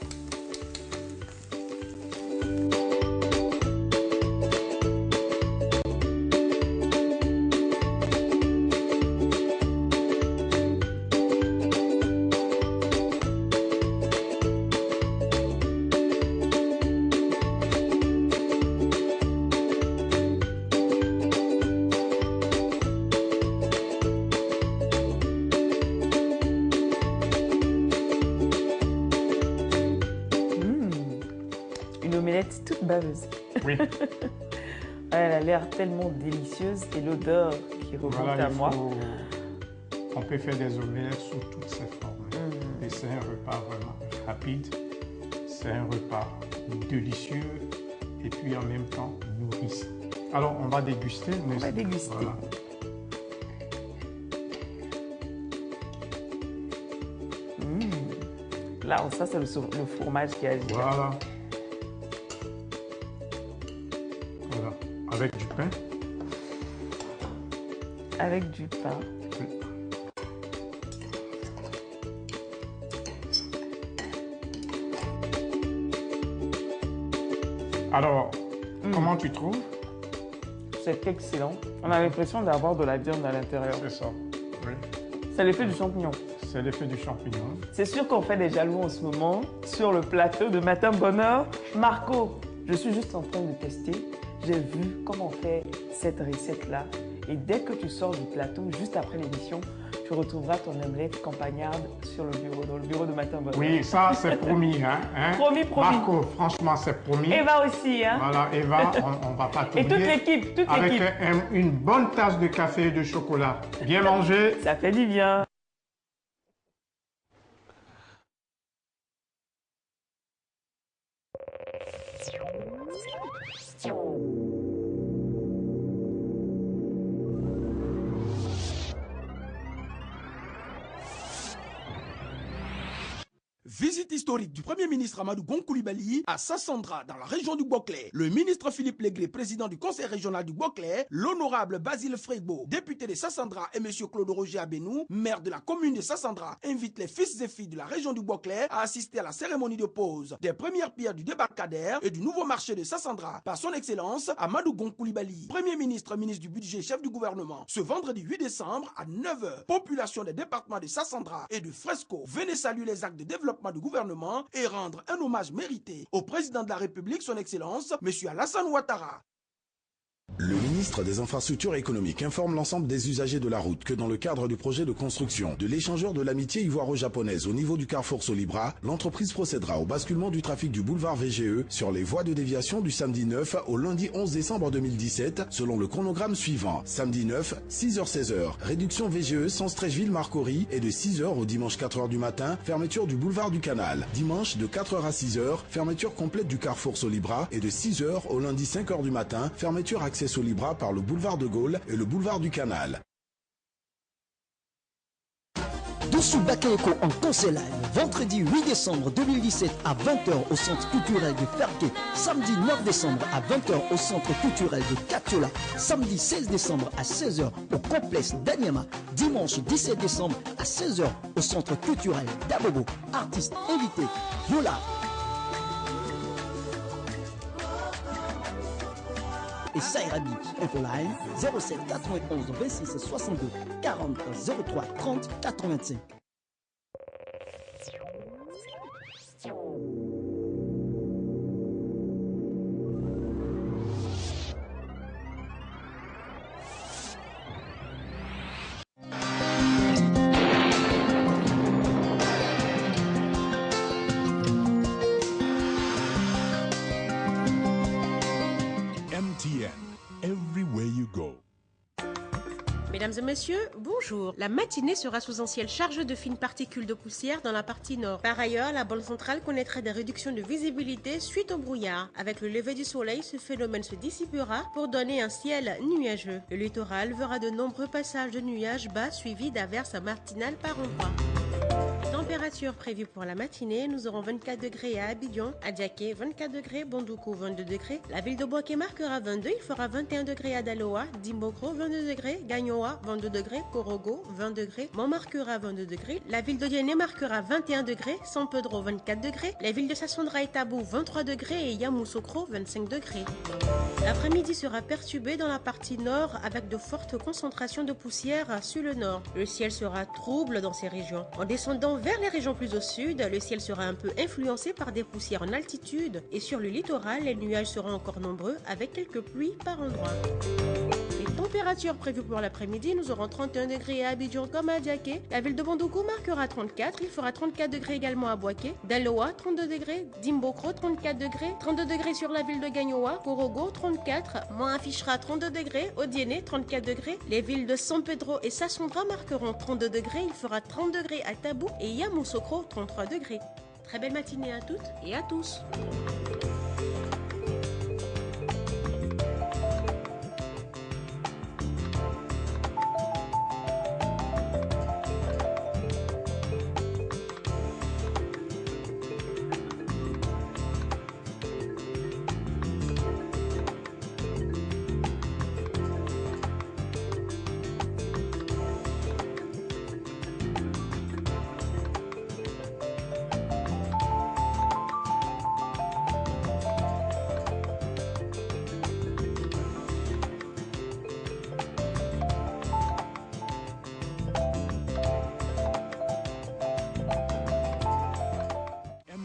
Une omelette toute baveuse. Oui. Elle a l'air tellement délicieuse et l'odeur qui remonte à moi. On peut faire des omelettes sous toutes ces formes. Et c'est un repas vraiment rapide. C'est un repas délicieux et puis en même temps nourrissant. Alors, on va déguster. On va déguster. Voilà. Là, ça, c'est le fromage qui agit. Voilà. Voilà. Avec du pain. Avec du pain. Oui. Alors, comment tu trouves? c'est excellent. On a l'impression d'avoir de la viande à l'intérieur. C'est ça, oui. C'est l'effet du champignon. C'est l'effet du champignon. C'est sûr qu'on fait des jaloux en ce moment sur le plateau de Matin Bonheur. Marco, je suis juste en train de tester. J'ai vu comment on fait cette recette-là. Et dès que tu sors du plateau, juste après l'émission, tu retrouveras ton omelette campagnarde sur le bureau, dans le bureau de Matin Bonheur. Oui, ça c'est promis. Hein. Promis, promis. Marco, franchement, c'est promis. Eva aussi. Hein. Voilà, Eva, on ne va pas t'oublier. Et toute l'équipe, toute l'équipe. Avec une bonne tasse de café et de chocolat. Bien mangé. Ça fait du bien. Visite historique du Premier ministre Amadou Gon Coulibaly à Sassandra, dans la région du Boclé. Le ministre Philippe Légré, président du conseil régional du Boclé, l'honorable Basile Frébo, député de Sassandra, et M. Claude Roger Abenou, maire de la commune de Sassandra, invitent les fils et filles de la région du Boclé à assister à la cérémonie de pose des premières pierres du débarcadère et du nouveau marché de Sassandra par son excellence Amadou Gon Coulibaly, Premier ministre, ministre du budget, chef du gouvernement. Ce vendredi 8 décembre à 9h, population des départements de Sassandra et de Fresco, venez saluer les actes de développement du gouvernement et rendre un hommage mérité au président de la République, son excellence, M. Alassane Ouattara. Le ministre des Infrastructures économiques informe l'ensemble des usagers de la route que dans le cadre du projet de construction de l'échangeur de l'amitié ivoiro-japonaise au niveau du carrefour Solibra, l'entreprise procédera au basculement du trafic du boulevard VGE sur les voies de déviation du samedi 9 au lundi 11 décembre 2017 selon le chronogramme suivant. Samedi 9, 6h-16h, réduction VGE sens Trècheville-Marcory et de 6h au dimanche 4h du matin, fermeture du boulevard du Canal. Dimanche de 4h à 6h, fermeture complète du carrefour Solibra et de 6h au lundi 5h du matin, fermeture accès Solibra par le boulevard de Gaulle et le boulevard du Canal. Dessous Bakayoko en concert live, vendredi 8 décembre 2017 à 20h au centre culturel de Fergué, samedi 9 décembre à 20h au centre culturel de Katiola, samedi 16 décembre à 16h au complexe d'Anyama, dimanche 17 décembre à 16h au centre culturel d'Abobo. Artistes invités, Yola et Sairabi. Infoline 07 91 26 62 40 03 30 85. Everywhere you go. Mesdames et messieurs, bonjour. La matinée sera sous un ciel chargé de fines particules de poussière dans la partie nord. Par ailleurs, la bande centrale connaîtra des réductions de visibilité suite au brouillard. Avec le lever du soleil, ce phénomène se dissipera pour donner un ciel nuageux. Le littoral verra de nombreux passages de nuages bas suivis d'averses matinales par endroits. Température prévue pour la matinée, nous aurons 24 degrés à Abidjan, à Diaké 24 degrés, Bondoukou 22 degrés, la ville de Boaké marquera 22, il fera 21 degrés à Daloa, Dimbokro 22 degrés, Gagnoa 22 degrés, Korogo 20 degrés, Montmarquera 22 degrés, la ville de Diané marquera 21 degrés, San Pedro 24 degrés, les villes de Sassandra et Tabou 23 degrés et Yamoussoukro 25 degrés. L'après-midi sera perturbé dans la partie nord avec de fortes concentrations de poussière sur le nord. Le ciel sera trouble dans ces régions. En descendant vers les régions plus au sud, le ciel sera un peu influencé par des poussières en altitude et sur le littoral, les nuages seront encore nombreux avec quelques pluies par endroits. Les températures prévues pour l'après-midi, nous aurons 31 degrés à Abidjan comme à Diaké. La ville de Bondoukou marquera 34, il fera 34 degrés également à Boaké. Daloa 32 degrés, Dimbokro 34 degrés, 32 degrés sur la ville de Gagnoa, Korogo 34, Moa affichera 32 degrés, Odiéné 34 degrés. Les villes de San Pedro et Sassandra marqueront 32 degrés, il fera 30 degrés à Tabou et Yamoussoukro 33 degrés. Très belle matinée à toutes et à tous.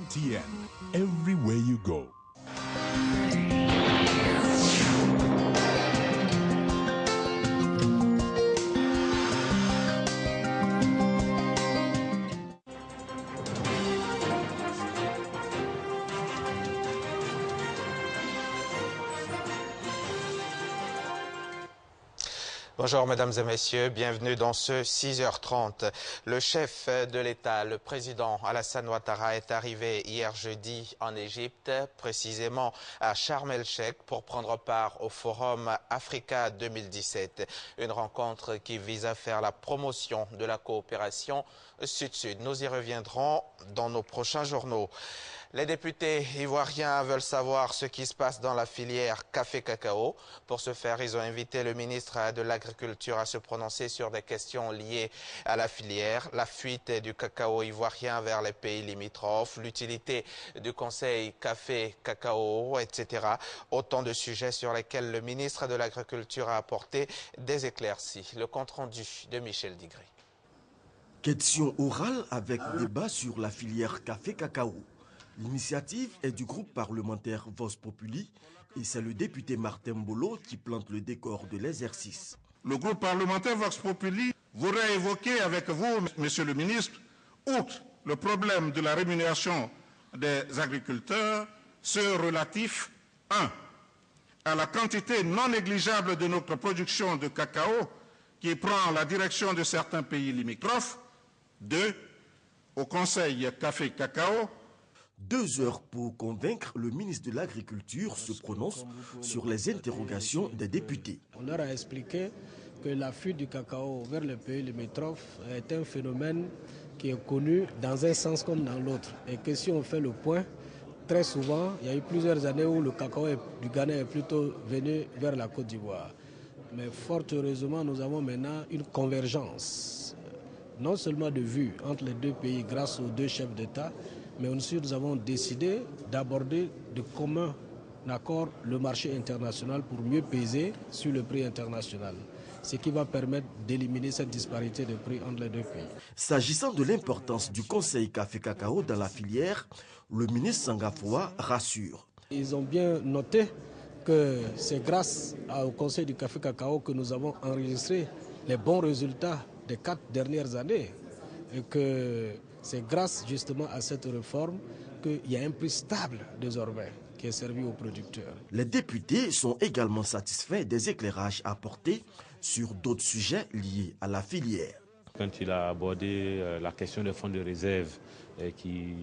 MTN, everywhere you go. Bonjour mesdames et messieurs, bienvenue dans ce 6h30. Le chef de l'État, le président Alassane Ouattara, est arrivé hier jeudi en Égypte, précisément à Sharm el-Sheikh, pour prendre part au Forum Africa 2017. Une rencontre qui vise à faire la promotion de la coopération Sud-Sud. Nous y reviendrons dans nos prochains journaux. Les députés ivoiriens veulent savoir ce qui se passe dans la filière café-cacao. Pour ce faire, ils ont invité le ministre de l'Agriculture à se prononcer sur des questions liées à la filière, la fuite du cacao ivoirien vers les pays limitrophes, l'utilité du conseil café-cacao, etc. Autant de sujets sur lesquels le ministre de l'Agriculture a apporté des éclaircies. Le compte-rendu de Michel Digré. Question orale avec débat sur la filière café-cacao. L'initiative est du groupe parlementaire Vox Populi et c'est le député Martin Mbolo qui plante le décor de l'exercice. Le groupe parlementaire Vox Populi voudrait évoquer avec vous, monsieur le ministre, outre le problème de la rémunération des agriculteurs, ceux relatifs, 1. à la quantité non négligeable de notre production de cacao qui prend la direction de certains pays limitrophes, 2. au Conseil café-cacao. 2 heures pour convaincre le ministre de l'Agriculture se prononce sur les interrogations des députés. On leur a expliqué que la fuite du cacao vers les pays limitrophes est un phénomène qui est connu dans un sens comme dans l'autre. Et que si on fait le point, très souvent, il y a eu plusieurs années où le cacao du Ghana est plutôt venu vers la Côte d'Ivoire. Mais fort heureusement, nous avons maintenant une convergence, non seulement de vue entre les deux pays grâce aux deux chefs d'État, mais aussi nous avons décidé d'aborder de commun accord le marché international pour mieux peser sur le prix international, ce qui va permettre d'éliminer cette disparité de prix entre les deux pays. S'agissant de l'importance du conseil café-cacao dans la filière, le ministre Sangafoua rassure. Ils ont bien noté que c'est grâce au conseil du café-cacao que nous avons enregistré les bons résultats des 4 dernières années et que c'est grâce justement à cette réforme qu'il y a un prix stable désormais qui est servi aux producteurs. Les députés sont également satisfaits des éclairages apportés sur d'autres sujets liés à la filière. Quand il a abordé la question des fonds de réserve qui,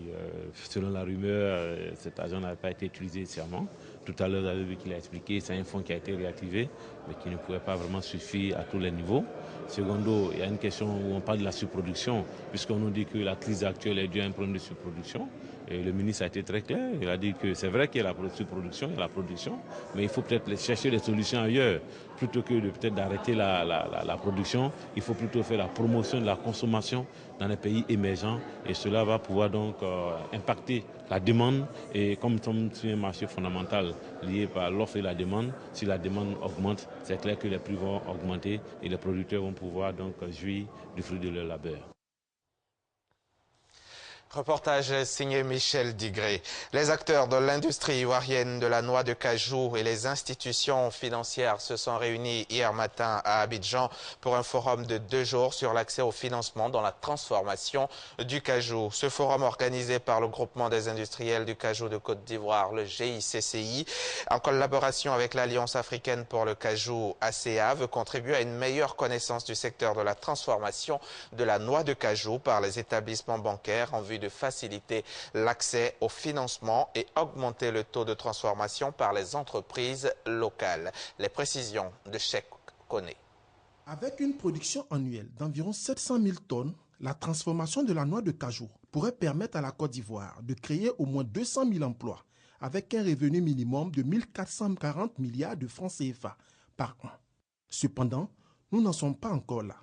selon la rumeur, cet argent n'a pas été utilisé entièrement. Tout à l'heure, vous avez vu qu'il a expliqué que c'est un fonds qui a été réactivé, mais qui ne pouvait pas vraiment suffire à tous les niveaux. Secondo, il y a une question où on parle de la surproduction, puisqu'on nous dit que la crise actuelle est due à un problème de surproduction. Et le ministre a été très clair, il a dit que c'est vrai qu'il y a la surproduction, il y a la production, mais il faut peut-être chercher des solutions ailleurs. Plutôt que de peut-être d'arrêter la production, il faut plutôt faire la promotion de la consommation dans les pays émergents et cela va pouvoir donc impacter la demande. Et comme c'est un marché fondamental lié par l'offre et la demande, si la demande augmente, c'est clair que les prix vont augmenter et les producteurs vont pouvoir donc jouir du fruit de leur labeur. Reportage signé Michel Digré. Les acteurs de l'industrie ivoirienne de la noix de cajou et les institutions financières se sont réunis hier matin à Abidjan pour un forum de 2 jours sur l'accès au financement dans la transformation du cajou. Ce forum organisé par le groupement des industriels du cajou de Côte d'Ivoire, le GICCI, en collaboration avec l'Alliance africaine pour le cajou ACA, veut contribuer à une meilleure connaissance du secteur de la transformation de la noix de cajou par les établissements bancaires en vue de faciliter l'accès au financement et augmenter le taux de transformation par les entreprises locales. Les précisions de Cheikh Koné. Avec une production annuelle d'environ 700 000 tonnes, la transformation de la noix de cajou pourrait permettre à la Côte d'Ivoire de créer au moins 200 000 emplois avec un revenu minimum de 1 440 milliards de francs CFA par an. Cependant, nous n'en sommes pas encore là,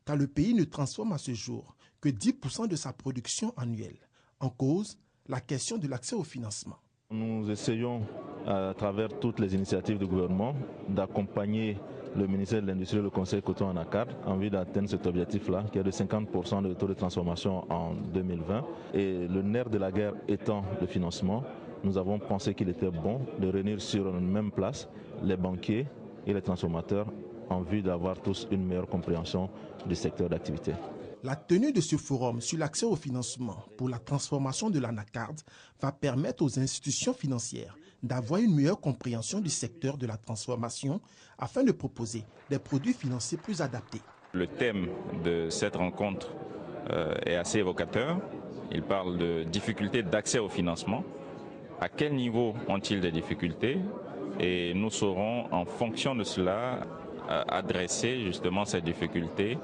car le pays ne transforme à ce jour que 10% de sa production annuelle. En cause, la question de l'accès au financement. Nous essayons, à travers toutes les initiatives du gouvernement, d'accompagner le ministère de l'Industrie et le Conseil coton en accord en vue d'atteindre cet objectif-là, qui est de 50% de taux de transformation en 2020. Et le nerf de la guerre étant le financement, nous avons pensé qu'il était bon de réunir sur une même place les banquiers et les transformateurs en vue d'avoir tous une meilleure compréhension du secteur d'activité. La tenue de ce forum sur l'accès au financement pour la transformation de l'anacarde va permettre aux institutions financières d'avoir une meilleure compréhension du secteur de la transformation afin de proposer des produits financiers plus adaptés. Le thème de cette rencontre est assez évocateur. Il parle de difficultés d'accès au financement. À quel niveau ont-ils des difficultés? Et nous saurons, en fonction de cela, adresser justement ces difficultés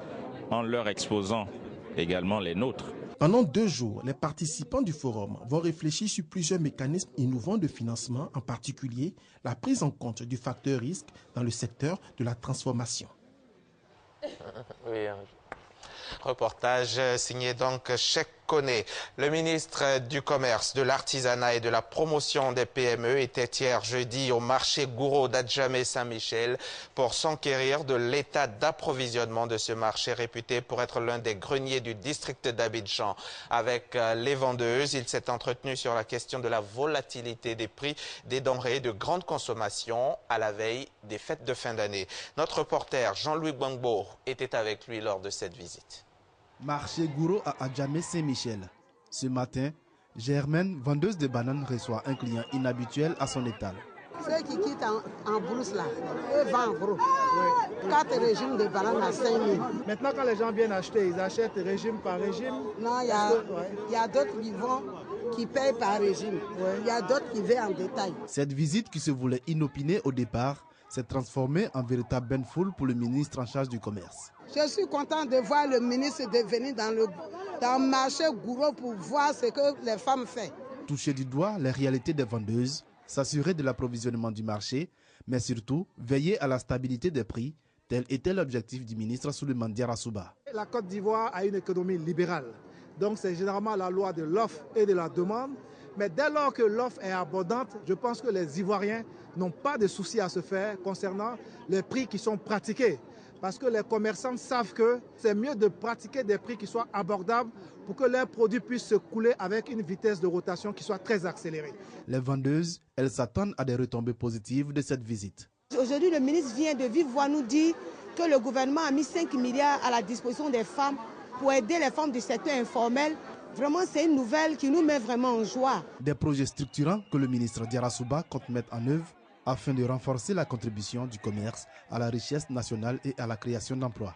en leur exposant également les nôtres. Pendant 2 jours, les participants du forum vont réfléchir sur plusieurs mécanismes innovants de financement, en particulier la prise en compte du facteur risque dans le secteur de la transformation. Oui, reportage signé donc Cheikh Koné. Le ministre du Commerce, de l'Artisanat et de la Promotion des PME était hier jeudi au marché Gouraud d'Adjamé-Saint-Michel pour s'enquérir de l'état d'approvisionnement de ce marché réputé pour être l'un des greniers du district d'Abidjan. Avec les vendeuses, il s'est entretenu sur la question de la volatilité des prix des denrées de grande consommation à la veille des fêtes de fin d'année. Notre reporter Jean-Louis Gbangbo était avec lui lors de cette visite. Marché Gouraud à Adjamé-Saint-Michel. Ce matin, Germaine, vendeuse de bananes, reçoit un client inhabituel à son étal. Ceux qui quittent en brousse là, eux vendent en gros. 4 régimes de bananes à 5 000. Maintenant, quand les gens viennent acheter, ils achètent régime par régime? Non, il y a d'autres qui payent par régime. Il y a d'autres qui veulent en détail. Cette visite qui se voulait inopinée au départ s'est transformée en véritable bain de foule pour le ministre en charge du commerce. Je suis content de voir le ministre de venir dans le marché Gouraud pour voir ce que les femmes font. Toucher du doigt les réalités des vendeuses, s'assurer de l'approvisionnement du marché, mais surtout veiller à la stabilité des prix, tel était l'objectif du ministre Souleymane Diarra-Souba. La Côte d'Ivoire a une économie libérale, donc c'est généralement la loi de l'offre et de la demande. Mais dès lors que l'offre est abondante, je pense que les Ivoiriens n'ont pas de soucis à se faire concernant les prix qui sont pratiqués. Parce que les commerçants savent que c'est mieux de pratiquer des prix qui soient abordables pour que leurs produits puissent se couler avec une vitesse de rotation qui soit très accélérée. Les vendeuses, elles s'attendent à des retombées positives de cette visite. Aujourd'hui, le ministre vient de vive voix nous dire que le gouvernement a mis 5 milliards à la disposition des femmes pour aider les femmes du secteur informel. Vraiment, c'est une nouvelle qui nous met vraiment en joie. Des projets structurants que le ministre Diarra-Souba compte mettre en œuvre afin de renforcer la contribution du commerce à la richesse nationale et à la création d'emplois.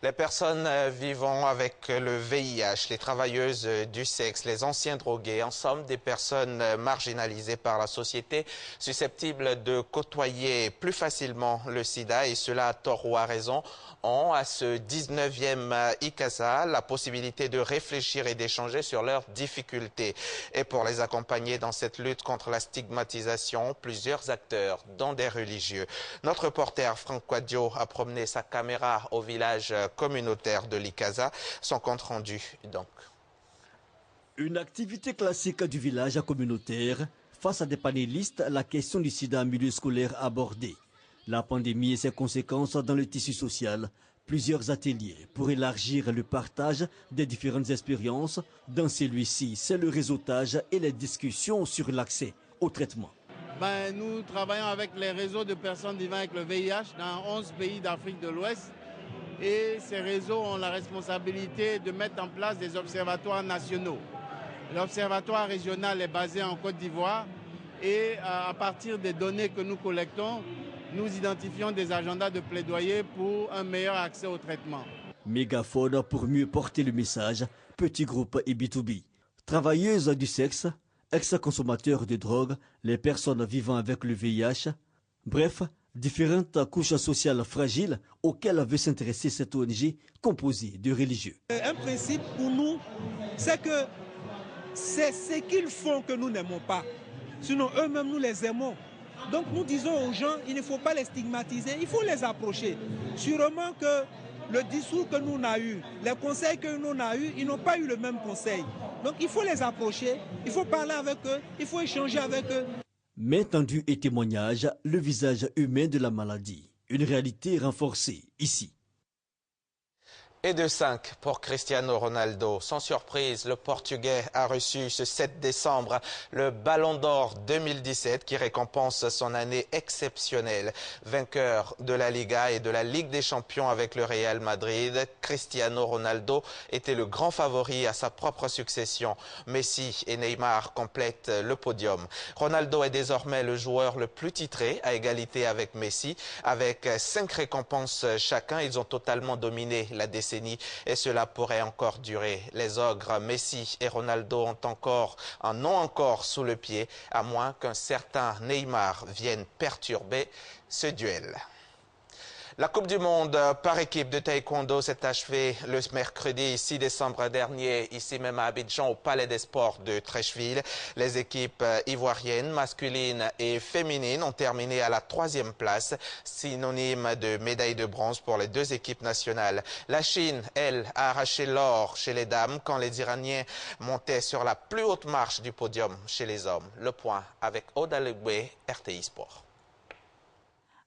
Les personnes vivant avec le VIH, les travailleuses du sexe, les anciens drogués, en somme des personnes marginalisées par la société, susceptibles de côtoyer plus facilement le sida, et cela à tort ou à raison, ont à ce 19e ICASA la possibilité de réfléchir et d'échanger sur leurs difficultés. Et pour les accompagner dans cette lutte contre la stigmatisation, plusieurs acteurs, dont des religieux. Notre reporter Franck Quadio a promené sa caméra au village communautaire de l'ICASA. Son compte rendu donc. Une activité classique du village communautaire. Face à des panélistes, la question du sida en milieu scolaire abordée. La pandémie et ses conséquences dans le tissu social. Plusieurs ateliers pour élargir le partage des différentes expériences. Dans celui-ci, c'est le réseautage et les discussions sur l'accès au traitement. Nous travaillons avec les réseaux de personnes vivant avec le VIH dans 11 pays d'Afrique de l'Ouest. Et ces réseaux ont la responsabilité de mettre en place des observatoires nationaux. L'observatoire régional est basé en Côte d'Ivoire et à partir des données que nous collectons, nous identifions des agendas de plaidoyer pour un meilleur accès au traitement. Mégaphone pour mieux porter le message, petit groupe et B2B. Travailleuses du sexe, ex-consommateurs de drogue, les personnes vivant avec le VIH, bref, différentes couches sociales fragiles auxquelles veut s'intéresser cette ONG composée de religieux. Un principe pour nous, c'est que c'est ce qu'ils font que nous n'aimons pas. Sinon, eux-mêmes, nous les aimons. Donc nous disons aux gens, il ne faut pas les stigmatiser, il faut les approcher. Sûrement que le discours que nous avons eu, les conseils que nous avons eu, ils n'ont pas eu le même conseil. Donc il faut les approcher, il faut parler avec eux, il faut échanger avec eux. Main tendue et témoignage, le visage humain de la maladie. Une réalité renforcée ici. Et de 5 pour Cristiano Ronaldo. Sans surprise, le Portugais a reçu ce 7 décembre le Ballon d'Or 2017 qui récompense son année exceptionnelle. Vainqueur de la Liga et de la Ligue des Champions avec le Real Madrid, Cristiano Ronaldo était le grand favori à sa propre succession. Messi et Neymar complètent le podium. Ronaldo est désormais le joueur le plus titré à égalité avec Messi. Avec 5 récompenses chacun, ils ont totalement dominé la décennie. Et cela pourrait encore durer. Les ogres Messi et Ronaldo en ont encore sous le pied, à moins qu'un certain Neymar vienne perturber ce duel. La Coupe du Monde par équipe de taekwondo s'est achevée le mercredi 6 décembre dernier, ici même à Abidjan, au Palais des Sports de Treichville. Les équipes ivoiriennes, masculines et féminines ont terminé à la 3e place, synonyme de médaille de bronze pour les 2 équipes nationales. La Chine, elle, a arraché l'or chez les dames quand les Iraniens montaient sur la plus haute marche du podium chez les hommes. Le point avec Oda Legbe, RTI Sport.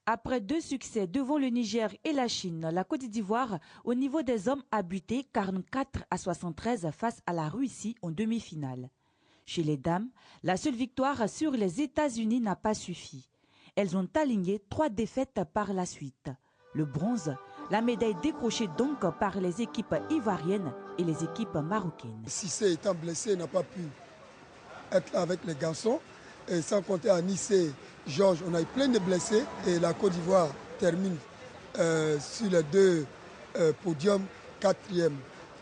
Après 2 succès devant le Niger et la Chine, la Côte d'Ivoire, au niveau des hommes, a buté 44-73 face à la Russie en demi-finale. Chez les dames, la seule victoire sur les États-Unis n'a pas suffi. Elles ont aligné 3 défaites par la suite. Le bronze, la médaille décrochée donc par les équipes ivoiriennes et les équipes marocaines. Cissé étant blessé n'a pas pu être là avec les garçons. Et sans compter à Nice, Georges, on a eu plein de blessés et la Côte d'Ivoire termine sur les 2 podiums 4e.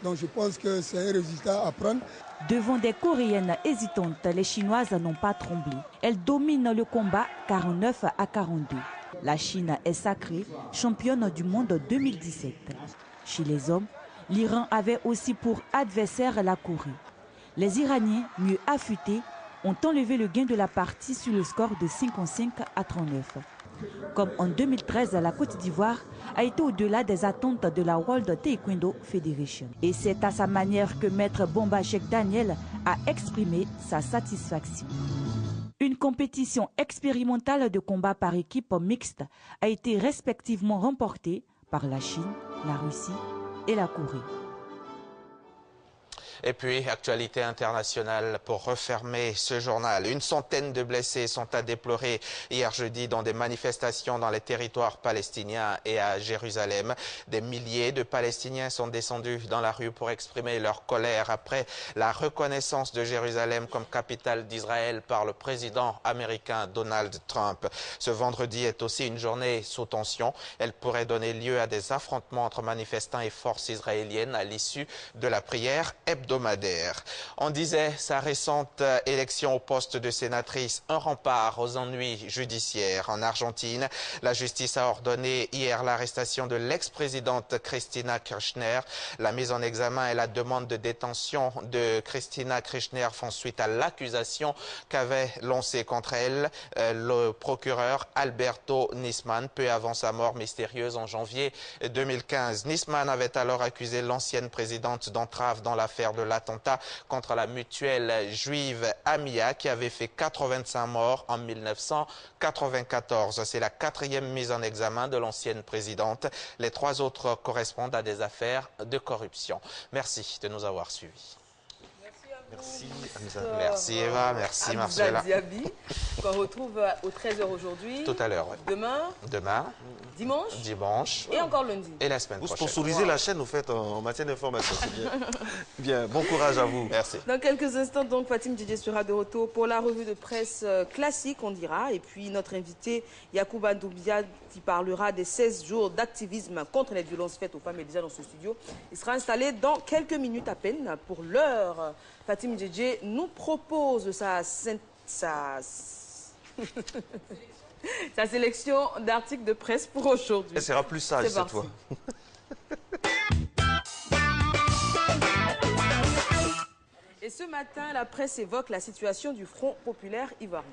Donc je pense que c'est un résultat à prendre. Devant des Coréennes hésitantes, les Chinoises n'ont pas tremblé. Elles dominent le combat 49-42. La Chine est sacrée championne du monde 2017. Chez les hommes, l'Iran avait aussi pour adversaire la Corée. Les Iraniens, mieux affûtés, ont enlevé le gain de la partie sur le score de 55-39. Comme en 2013, la Côte d'Ivoire a été au-delà des attentes de la World Taekwondo Federation. Et c'est à sa manière que Maître Bomba Cheikh Daniel a exprimé sa satisfaction. Une compétition expérimentale de combat par équipe mixte a été respectivement remportée par la Chine, la Russie et la Corée. Et puis, actualité internationale pour refermer ce journal. Une centaine de blessés sont à déplorer hier jeudi dans des manifestations dans les territoires palestiniens et à Jérusalem. Des milliers de Palestiniens sont descendus dans la rue pour exprimer leur colère après la reconnaissance de Jérusalem comme capitale d'Israël par le président américain Donald Trump. Ce vendredi est aussi une journée sous tension. Elle pourrait donner lieu à des affrontements entre manifestants et forces israéliennes à l'issue de la prière hebdomadaire. On disait sa récente élection au poste de sénatrice un rempart aux ennuis judiciaires. En Argentine, la justice a ordonné hier l'arrestation de l'ex-présidente Cristina Kirchner. La mise en examen et la demande de détention de Cristina Kirchner font suite à l'accusation qu'avait lancée contre elle le procureur Alberto Nisman peu avant sa mort mystérieuse en janvier 2015. Nisman avait alors accusé l'ancienne présidente d'entrave dans l'affaire de l'attentat contre la mutuelle juive Amia qui avait fait 85 morts en 1994. C'est la 4e mise en examen de l'ancienne présidente. Les 3 autres correspondent à des affaires de corruption. Merci de nous avoir suivis. Merci Hamza. Merci Eva, merci Marcella. Diaby, qu'on retrouve aux 13h aujourd'hui. Tout à l'heure, oui. Demain. Dimanche. Et encore lundi. Et la semaine prochaine. Vous sponsorisez la chaîne, au fait, en matière d'information. C'est bien. Bien, bon courage à vous. Merci. Dans quelques instants, donc, Fatim Djidje sera de retour pour la revue de presse classique, on dira. Et puis, notre invité, Yacouba Doumbia, qui parlera des 16 jours d'activisme contre les violences faites aux femmes, est déjà dans ce studio. Il sera installé dans quelques minutes à peine. Pour l'heure, Fatim Djidje nous propose sa sélection d'articles de presse pour aujourd'hui. Elle sera plus sage cette fois. Et ce matin, la presse évoque la situation du Front populaire ivoirien.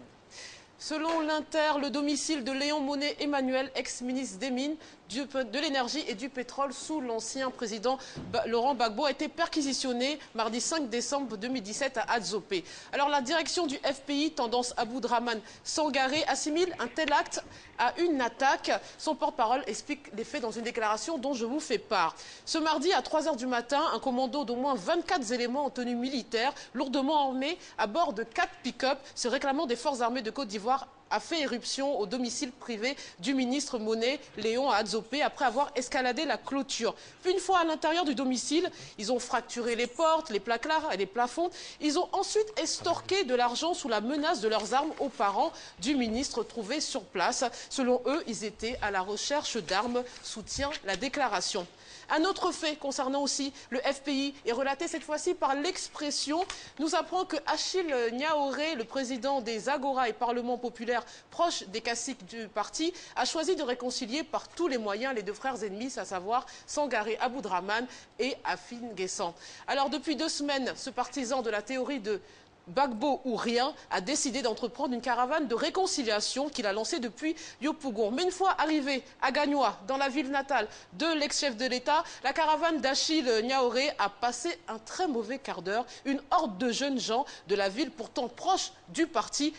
Selon l'Inter, le domicile de Léon Monnet Emmanuel, ex-ministre des Mines, de l'énergie et du pétrole sous l'ancien président Laurent Gbagbo a été perquisitionné mardi 5 décembre 2017 à Adzopé. Alors la direction du FPI, tendance Aboudraman Sangaré, assimile un tel acte à une attaque. Son porte-parole explique les faits dans une déclaration dont je vous fais part. Ce mardi à 3 h du matin, un commando d'au moins 24 éléments en tenue militaire, lourdement armés, à bord de 4 pick-up, se réclamant des forces armées de Côte d'Ivoire, a fait éruption au domicile privé du ministre Monet Léon à Adzopé après avoir escaladé la clôture. Puis une fois à l'intérieur du domicile, ils ont fracturé les portes, les placards et les plafonds. Ils ont ensuite estorqué de l'argent sous la menace de leurs armes aux parents du ministre trouvés sur place. Selon eux, ils étaient à la recherche d'armes, soutient la déclaration. Un autre fait concernant aussi le FPI est relaté cette fois-ci par l'Expression. Nous apprend que Achille Niaoré, le président des Agora et Parlement populaire proche des caciques du parti, a choisi de réconcilier par tous les moyens les deux frères ennemis, à savoir Sangaré Aboudraman et Afin Guessan. Alors depuis 2 semaines, ce partisan de la théorie de Gbagbo ou rien a décidé d'entreprendre une caravane de réconciliation qu'il a lancée depuis Yopougon. Mais une fois arrivé à Gagnoa, dans la ville natale de l'ex-chef de l'État, la caravane d'Achille Niaoré a passé un très mauvais quart d'heure. Une horde de jeunes gens de la ville, pourtant proche du parti,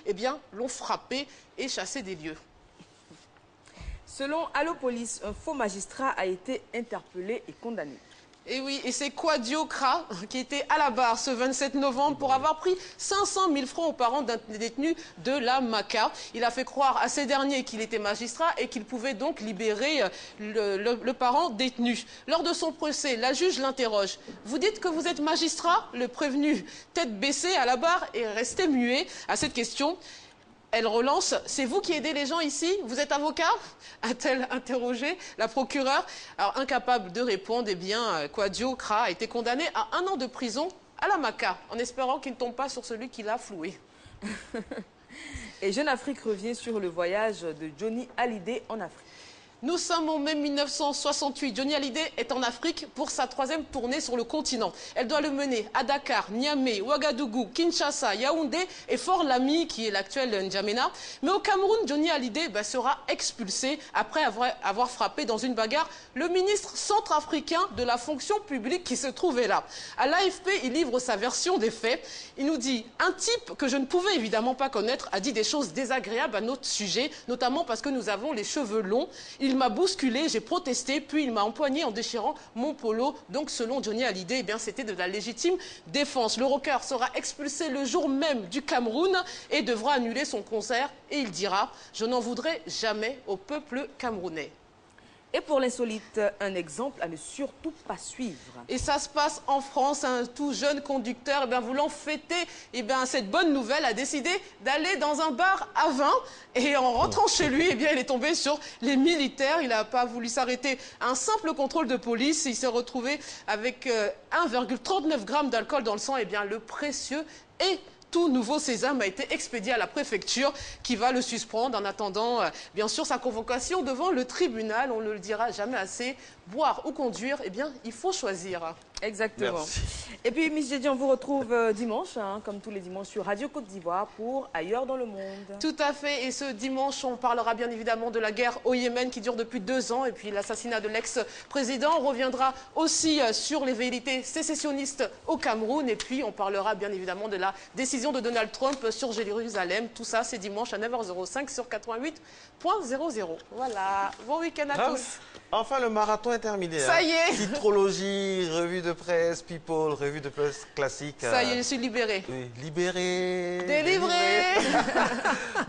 l'ont frappé et chassé des lieux. Selon Allopolis, un faux magistrat a été interpellé et condamné. Et oui, et c'est Kwadio Kra qui était à la barre ce 27 novembre pour avoir pris 500 000 francs aux parents d'un détenu de la Maca. Il a fait croire à ces derniers qu'il était magistrat et qu'il pouvait donc libérer le parent détenu. Lors de son procès, la juge l'interroge. « Vous dites que vous êtes magistrat ?» Le prévenu, tête baissée à la barre, est resté muet à cette question. Elle relance, « C'est vous qui aidez les gens ici? Vous êtes avocat ?» a-t-elle interrogé la procureure. Alors, incapable de répondre, Kwadio Kra a été condamné à 1 an de prison à la Maca, en espérant qu'il ne tombe pas sur celui qui l'a floué. Et Jeune Afrique revient sur le voyage de Johnny Hallyday en Afrique. Nous sommes en mai 1968. Johnny Hallyday est en Afrique pour sa 3e tournée sur le continent. Elle doit le mener à Dakar, Niamey, Ouagadougou, Kinshasa, Yaoundé et Fort Lamy, qui est l'actuel N'Djamena. Mais au Cameroun, Johnny Hallyday sera expulsé après avoir frappé dans une bagarre le ministre centrafricain de la fonction publique qui se trouvait là. À l'AFP, il livre sa version des faits. Il nous dit « Un type que je ne pouvais évidemment pas connaître a dit des choses désagréables à notre sujet, notamment parce que nous avons les cheveux longs. Il m'a bousculé, j'ai protesté, puis il m'a empoigné en déchirant mon polo. » Donc selon Johnny Hallyday, c'était de la légitime défense. Le rocker sera expulsé le jour même du Cameroun et devra annuler son concert. Et il dira « Je n'en voudrais jamais au peuple camerounais ». Et pour l'insolite, un exemple à ne surtout pas suivre. Et ça se passe en France. Un tout jeune conducteur, voulant fêter cette bonne nouvelle, a décidé d'aller dans un bar à vin. Et en rentrant chez lui, il est tombé sur les militaires. Il n'a pas voulu s'arrêter à un simple contrôle de police. Il s'est retrouvé avec 1,39 g d'alcool dans le sang. Le précieux et tout nouveau sésame a été expédié à la préfecture qui va le suspendre en attendant, bien sûr, sa convocation devant le tribunal. On ne le dira jamais assez. Boire ou conduire, il faut choisir. Exactement. Merci. Et puis, Miss Djedji, on vous retrouve dimanche, comme tous les dimanches, sur Radio Côte d'Ivoire pour Ailleurs dans le monde. Tout à fait. Et ce dimanche, on parlera bien évidemment de la guerre au Yémen qui dure depuis 2 ans et puis l'assassinat de l'ex-président. On reviendra aussi sur les velléités sécessionnistes au Cameroun. Et puis, on parlera bien évidemment de la décision de Donald Trump sur Jérusalem. Tout ça, c'est dimanche à 9h05 sur 88.00. Voilà. Bon week-end à tous. Enfin, le marathon est terminé. Ça y est. Titrologie, revue de presse, people, revue de presse classique. Ça y est, je suis libéré. Oui, libéré. Délivré.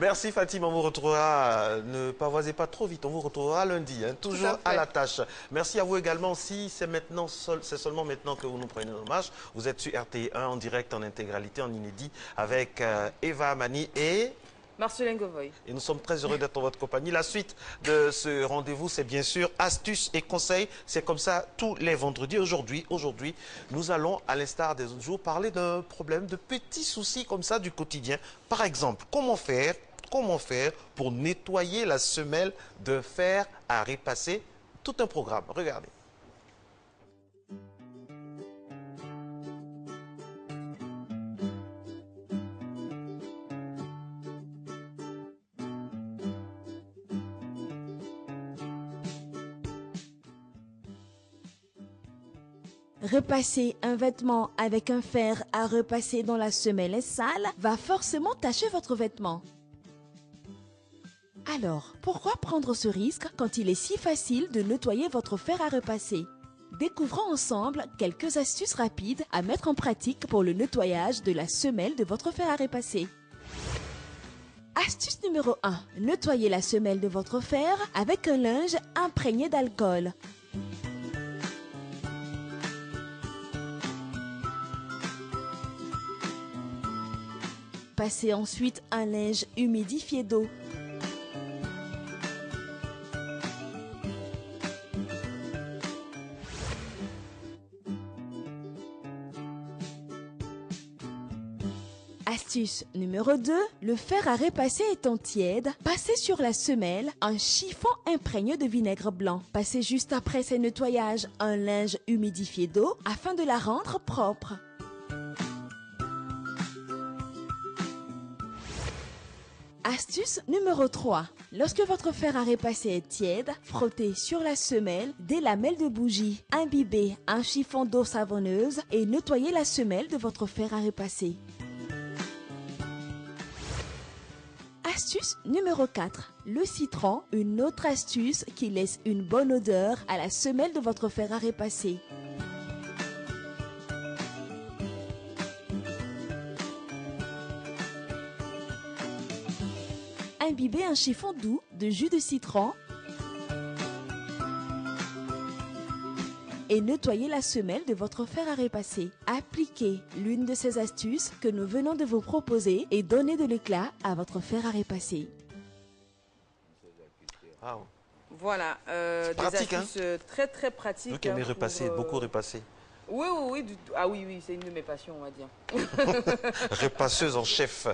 Merci Fatima, on vous retrouvera. Ne pavoisez pas trop vite, on vous retrouvera lundi, toujours à la tâche. Merci à vous également. Si c'est maintenant, c'est seulement maintenant que vous nous prenez en marche, vous êtes sur RT1 en direct, en intégralité, en inédit, avec Eva Mani et Marcelin Govoy. Et nous sommes très heureux d'être en votre compagnie. La suite de ce rendez-vous, c'est bien sûr astuces et conseils. C'est comme ça tous les vendredis. Aujourd'hui, nous allons, à l'instar des autres jours, parler d'un problème, de petits soucis comme ça du quotidien. Par exemple, comment faire pour nettoyer la semelle d'un fer à repasser? Tout un programme. Regardez. Repasser un vêtement avec un fer à repasser dont la semelle est sale va forcément tacher votre vêtement. Alors, pourquoi prendre ce risque quand il est si facile de nettoyer votre fer à repasser? Découvrons ensemble quelques astuces rapides à mettre en pratique pour le nettoyage de la semelle de votre fer à repasser. Astuce numéro 1. Nettoyez la semelle de votre fer avec un linge imprégné d'alcool. Passez ensuite un linge humidifié d'eau. Astuce numéro 2, le fer à repasser étant tiède, passez sur la semelle un chiffon imprégné de vinaigre blanc. Passez juste après ce nettoyage un linge humidifié d'eau afin de la rendre propre. Astuce numéro 3. Lorsque votre fer à repasser est tiède, frottez sur la semelle des lamelles de bougie. Imbibez un chiffon d'eau savonneuse et nettoyez la semelle de votre fer à repasser. Astuce numéro 4. Le citron, une autre astuce qui laisse une bonne odeur à la semelle de votre fer à repasser. Imbibez un chiffon doux de jus de citron et nettoyez la semelle de votre fer à repasser. Appliquez l'une de ces astuces que nous venons de vous proposer et donnez de l'éclat à votre fer à repasser. Wow. Voilà, pratique, des astuces très très pratiques. Vous qui aimez repasser, beaucoup repasser. Oui, oui, c'est une de mes passions, on va dire. Repasseuse en chef.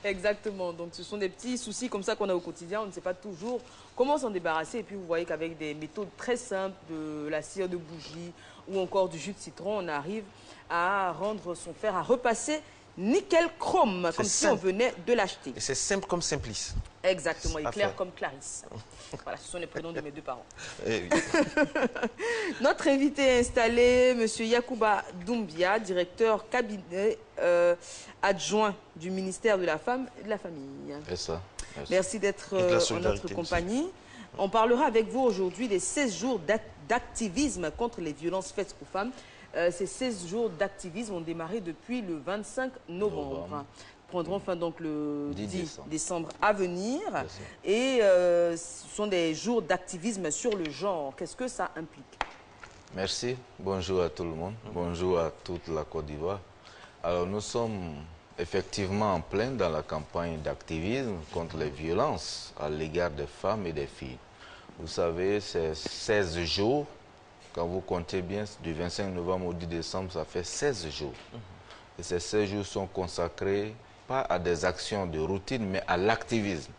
Exactement, donc ce sont des petits soucis comme ça qu'on a au quotidien, on ne sait pas toujours comment s'en débarrasser. Et puis vous voyez qu'avec des méthodes très simples, de la cire de bougie ou encore du jus de citron, on arrive à rendre son fer à repasser nickel chrome, comme si on venait de l'acheter. Et c'est simple comme Simplice. Exactement, et clair comme Clarisse. Voilà, ce sont les prénoms de mes deux parents. Eh oui. Notre invité est installé, M. Yacouba Doumbia, directeur cabinet adjoint du ministère de la Femme et de la Famille. C'est ça. Merci d'être en notre compagnie. On parlera avec vous aujourd'hui des 16 jours d'activisme contre les violences faites aux femmes. Ces 16 jours d'activisme ont démarré depuis le 25 novembre. Prendront fin donc le 10 décembre à venir. Et ce sont des jours d'activisme sur le genre. Qu'est-ce que ça implique? Merci. Bonjour à tout le monde. Bonjour à toute la Côte d'Ivoire. Alors nous sommes effectivement en plein dans la campagne d'activisme contre les violences à l'égard des femmes et des filles. Vous savez, c'est 16 jours. Quand vous comptez bien, du 25 novembre au 10 décembre, ça fait 16 jours. Et ces 16 jours sont consacrés pas à des actions de routine, mais à l'activisme.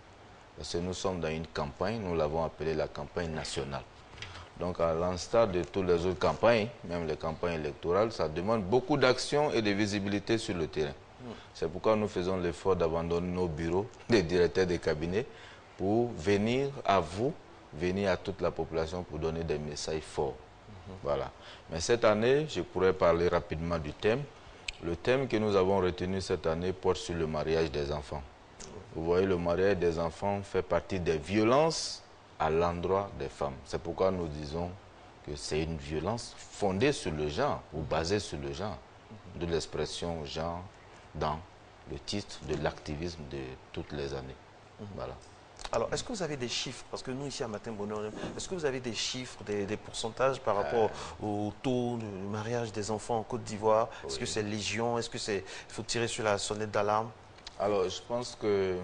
Parce que nous sommes dans une campagne, nous l'avons appelée la campagne nationale. Donc à l'instar de toutes les autres campagnes, même les campagnes électorales, ça demande beaucoup d'actions et de visibilité sur le terrain. C'est pourquoi nous faisons l'effort d'abandonner nos bureaux, des directeurs de cabinet, pour venir à vous, venir à toute la population pour donner des messages forts. Voilà. Mais cette année, je pourrais parler rapidement du thème. Le thème que nous avons retenu cette année porte sur le mariage des enfants. Vous voyez, le mariage des enfants fait partie des violences à l'endroit des femmes. C'est pourquoi nous disons que c'est une violence fondée sur le genre ou basée sur le genre, de l'expression genre dans le titre de l'activisme de toutes les années. Voilà. Alors, est-ce que vous avez des chiffres? Parce que nous, ici, à Matin Bonheur, est-ce que vous avez des chiffres, des pourcentages par rapport au taux de mariage des enfants en Côte d'Ivoire? Est-ce que c'est légion? Est-ce que c'est... Il faut tirer sur la sonnette d'alarme? Alors, je pense que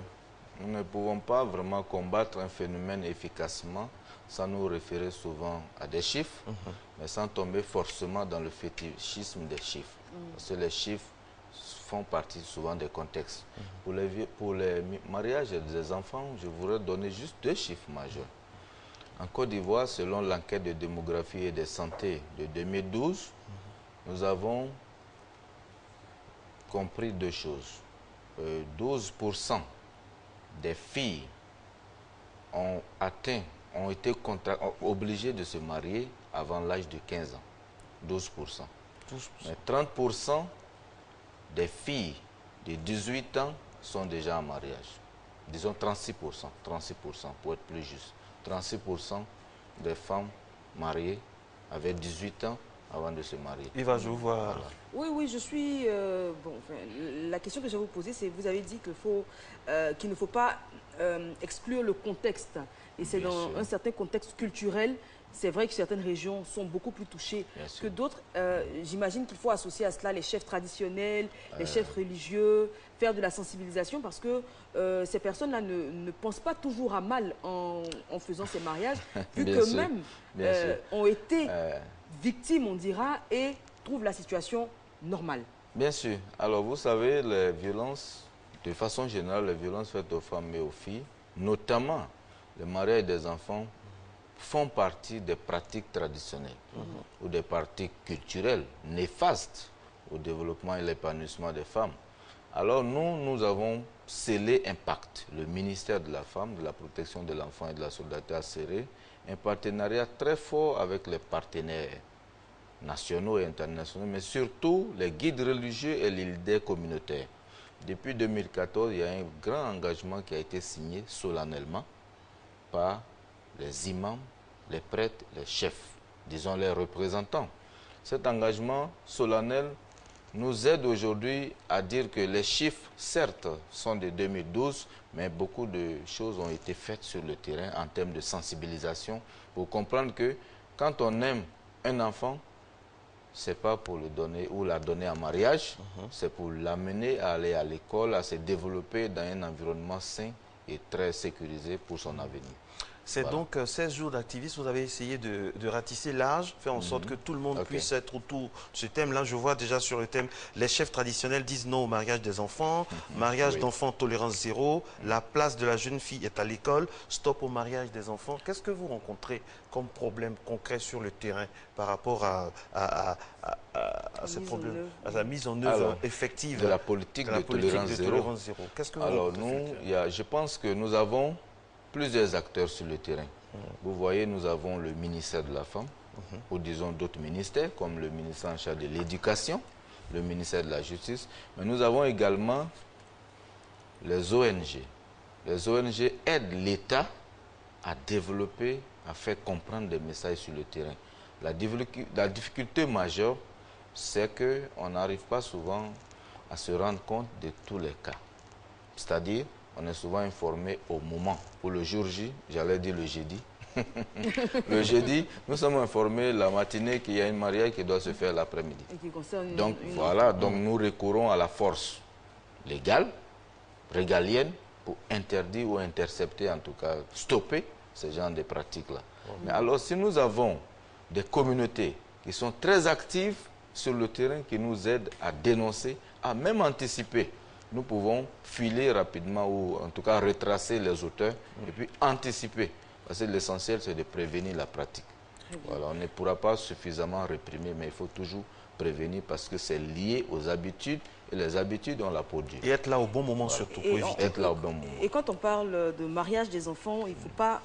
nous ne pouvons pas vraiment combattre un phénomène efficacement sans nous référer souvent à des chiffres, mais sans tomber forcément dans le fétichisme des chiffres. Parce que les chiffres font partie souvent des contextes. Pour les mariages des enfants, je voudrais donner juste 2 chiffres majeurs. En Côte d'Ivoire, selon l'enquête de démographie et de santé de 2012, nous avons compris 2 choses. 12% des filles ont été obligées de se marier avant l'âge de 15 ans. 12%. Mais 30% des filles de 18 ans sont déjà en mariage. Disons 36%, 36% pour être plus juste. 36% des femmes mariées avaient 18 ans avant de se marier. Eva, je vous vois. Voilà. Oui, je suis... la question que je vais vous poser, c'est vous avez dit qu'il ne faut pas exclure le contexte. Et c'est dans un certain contexte culturel. C'est vrai que certaines régions sont beaucoup plus touchées que d'autres. J'imagine qu'il faut associer à cela les chefs traditionnels, les chefs religieux, faire de la sensibilisation parce que ces personnes-là ne pensent pas toujours à mal en faisant ces mariages, vu qu'eux-mêmes ont été victimes, on dira, et trouvent la situation normale. Bien sûr. Alors, vous savez, les violences, de façon générale, les violences faites aux femmes et aux filles, notamment le mariage des enfants, font partie des pratiques traditionnelles ou des pratiques culturelles néfastes au développement et l'épanouissement des femmes. Alors nous avons scellé un pacte, le ministère de la Femme, de la Protection de l'Enfant et de la Solidarité a scellé un partenariat très fort avec les partenaires nationaux et internationaux, mais surtout les guides religieux et les leaders communautaires. Depuis 2014, il y a un grand engagement qui a été signé solennellement par les imams, les prêtres, les chefs, disons les représentants. Cet engagement solennel nous aide aujourd'hui à dire que les chiffres, certes, sont de 2012, mais beaucoup de choses ont été faites sur le terrain en termes de sensibilisation pour comprendre que quand on aime un enfant, ce n'est pas pour le donner ou la donner en mariage, c'est pour l'amener à aller à l'école, à se développer dans un environnement sain et très sécurisé pour son avenir. C'est donc 16 jours d'activisme. Vous avez essayé de ratisser large, faire en sorte que tout le monde puisse être autour de ce thème-là. Je vois déjà sur le thème, les chefs traditionnels disent non au mariage des enfants, mariage d'enfants, tolérance zéro, la place de la jeune fille est à l'école, stop au mariage des enfants. Qu'est-ce que vous rencontrez comme problème concret sur le terrain par rapport à ces problèmes, à la mise en œuvre effective de la politique de tolérance zéro? Qu'est-ce que vous Alors je pense que nous avons plusieurs acteurs sur le terrain. Vous voyez, nous avons le ministère de la Femme, ou disons d'autres ministères, comme le ministère en charge de l'Éducation, le ministère de la Justice, mais nous avons également les ONG. Les ONG aident l'État à développer, à faire comprendre des messages sur le terrain. La difficulté majeure, c'est qu'on n'arrive pas souvent à se rendre compte de tous les cas. C'est-à-dire, on est souvent informé au moment. Pour le jour J, j'allais dire le jeudi. Le jeudi, nous sommes informés la matinée qu'il y a une mariage qui doit se faire l'après-midi. Donc voilà, donc nous recourons à la force légale, régalienne, pour interdire ou intercepter, en tout cas stopper ce genre de pratiques-là. Mais alors si nous avons des communautés qui sont très actives sur le terrain, qui nous aident à dénoncer, à même anticiper, nous pouvons filer rapidement ou en tout cas retracer les auteurs et puis anticiper. Parce que l'essentiel, c'est de prévenir la pratique. Voilà, on ne pourra pas suffisamment réprimer, mais il faut toujours prévenir parce que c'est lié aux habitudes et les habitudes ont la peau dure. Et être là au bon moment surtout, pour éviter. Être là au bon moment. Et quand on parle de mariage des enfants, il ne faut pas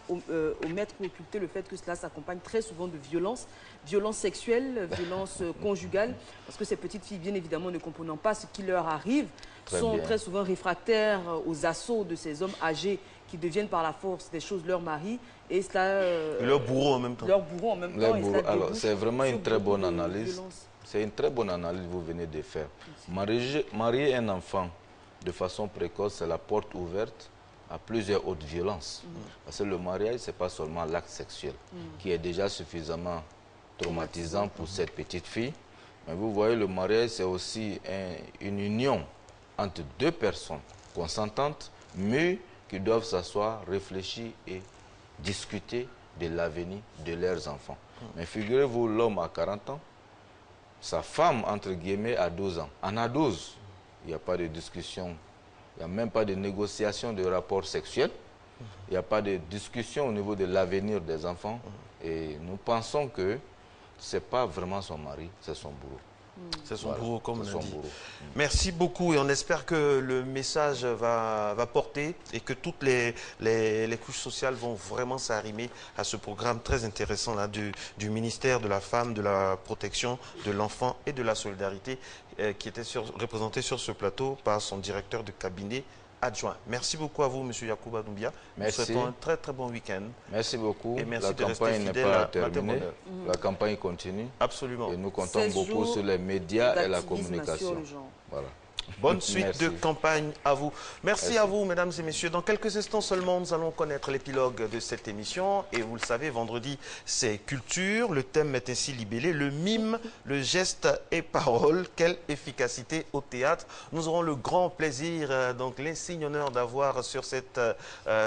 omettre ou occulter le fait que cela s'accompagne très souvent de violences, violences sexuelles, violences conjugales, parce que ces petites filles, bien évidemment, ne comprenant pas ce qui leur arrive, sont très souvent réfractaires aux assauts de ces hommes âgés qui deviennent par la force des choses leur mari et cela... leur bourreau en même temps. Leur bourreau en même temps. Alors, c'est vraiment une très bonne analyse. C'est une très bonne analyse que vous venez de faire. Marier un enfant de façon précoce, c'est la porte ouverte à plusieurs autres violences. Parce que le mariage, ce n'est pas seulement l'acte sexuel, qui est déjà suffisamment traumatisant pour cette petite fille. Mais vous voyez, le mariage, c'est aussi une union entre deux personnes consentantes, mais qui doivent s'asseoir, réfléchir et discuter de l'avenir de leurs enfants. Mais figurez-vous, l'homme a 40 ans, sa femme, entre guillemets, a 12 ans. En a 12, il n'y a pas de discussion, il n'y a même pas de négociation de rapport sexuel, il n'y a pas de discussion au niveau de l'avenir des enfants. Et nous pensons que ce n'est pas vraiment son mari, c'est son bourreau. C'est son bourreau, comme on a dit. Bourreau. Merci beaucoup et on espère que le message va porter et que toutes les couches sociales vont vraiment s'arrimer à ce programme très intéressant là, du ministère de la Femme, de la Protection de l'Enfant et de la Solidarité qui était représenté sur ce plateau par son directeur de cabinet adjoint. Merci beaucoup à vous, M. Yacouba Doumbia. Merci. Nous souhaitons un très très bon week-end. Merci beaucoup. Et merci la de rester campagne n'est fidèle pas à terminée. La campagne continue. Absolument. Et nous comptons beaucoup sur les médias et la d'activisme communication. sur le genre. Voilà. Bonne suite Merci. de campagne à vous. Merci à vous, mesdames et messieurs. Dans quelques instants seulement, nous allons connaître l'épilogue de cette émission. Et vous le savez, vendredi, c'est culture. Le thème est ainsi libellé. Le mime, le geste et parole. Quelle efficacité au théâtre. Nous aurons le grand plaisir, donc l'insigne honneur d'avoir sur cette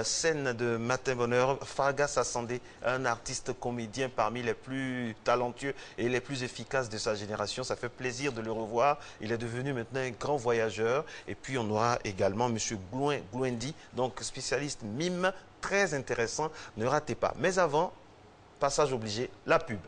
scène de Matin Bonheur, Fargas Assandé, un artiste comédien parmi les plus talentueux et les plus efficaces de sa génération. Ça fait plaisir de le revoir. Il est devenu maintenant un grand voyageur. Et puis on aura également M. Glouendi, donc spécialiste mime, très intéressant. Ne ratez pas. Mais avant, passage obligé, la pub.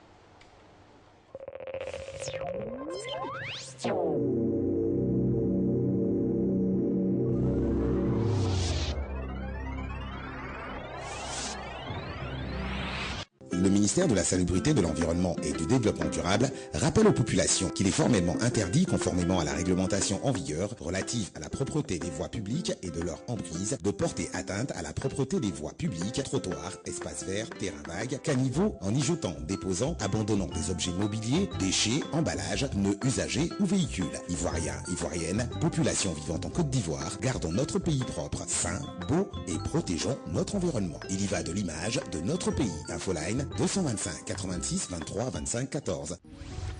Le ministère de la Salubrité, de l'Environnement et du Développement durable rappelle aux populations qu'il est formellement interdit, conformément à la réglementation en vigueur relative à la propreté des voies publiques et de leur emprise, de porter atteinte à la propreté des voies publiques, trottoirs, espaces verts, terrains vagues, caniveaux, en y jetant, déposant, abandonnant des objets mobiliers, déchets, emballages, pneus usagés ou véhicules. Ivoiriens, Ivoiriennes, population vivant en Côte d'Ivoire, gardons notre pays propre, sain, beau et protégeons notre environnement. Il y va de l'image de notre pays. Infoline 225 86 23 25 14.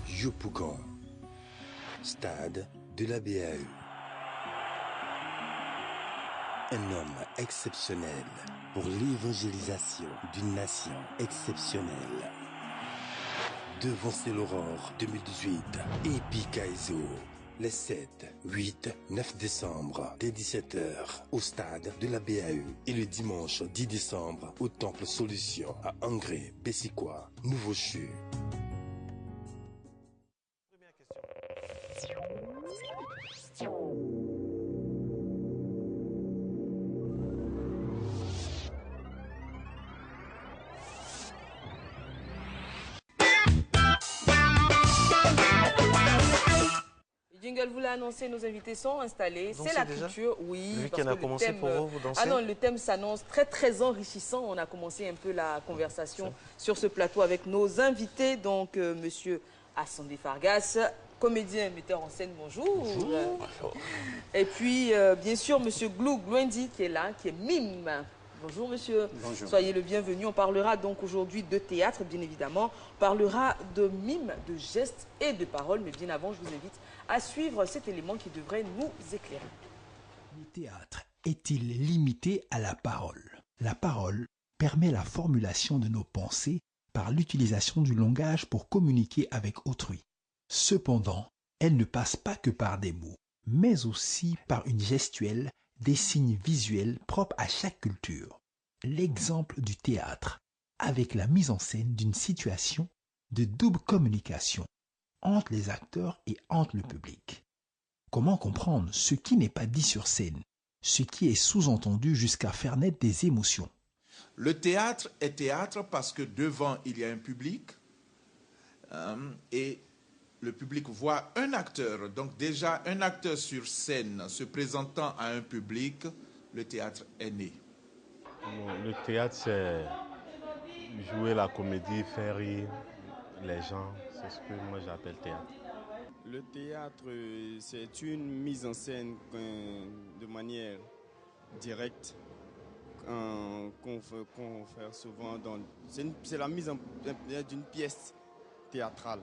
Yopougon, stade de la BAE. Un homme exceptionnel pour l'évangélisation d'une nation exceptionnelle. Devancez l'aurore 2018, Epicaizo. Les 7, 8, 9 décembre, dès 17h, au stade de la BAE. Et le dimanche 10 décembre, au Temple Solution, à Angré, Bessikwa, Nouveau-Chu. Jingle vous l'a annoncé, nos invités sont installés. C'est la déjà culture, oui. Le week-end a commencé pour vous, vous dansez? Ah non, le thème s'annonce très très enrichissant. On a commencé un peu la conversation sur ce plateau avec nos invités. Donc, monsieur Assandé Fargas, comédien, metteur en scène, bonjour. Bonjour. Et puis, bien sûr, monsieur Glouendi qui est là, qui est mime. Bonjour monsieur, Bonjour. Soyez le bienvenu. On parlera donc aujourd'hui de théâtre, bien évidemment. On parlera de mime, de gestes et de paroles. Mais bien avant, je vous invite à suivre cet élément qui devrait nous éclairer. Le théâtre est-il limité à la parole? La parole permet la formulation de nos pensées par l'utilisation du langage pour communiquer avec autrui. Cependant, elle ne passe pas que par des mots, mais aussi par une gestuelle, des signes visuels propres à chaque culture. L'exemple du théâtre, avec la mise en scène d'une situation de double communication entre les acteurs et entre le public. Comment comprendre ce qui n'est pas dit sur scène, ce qui est sous-entendu jusqu'à faire naître des émotions? Le théâtre est théâtre parce que devant il y a un public et le public voit un acteur. Donc déjà un acteur sur scène se présentant à un public, le théâtre est né. Le théâtre, c'est jouer la comédie, faire rire les gens. C'est ce que moi j'appelle théâtre. Le théâtre, c'est une mise en scène de manière directe qu'on fait souvent. C'est la mise en place d'une pièce théâtrale.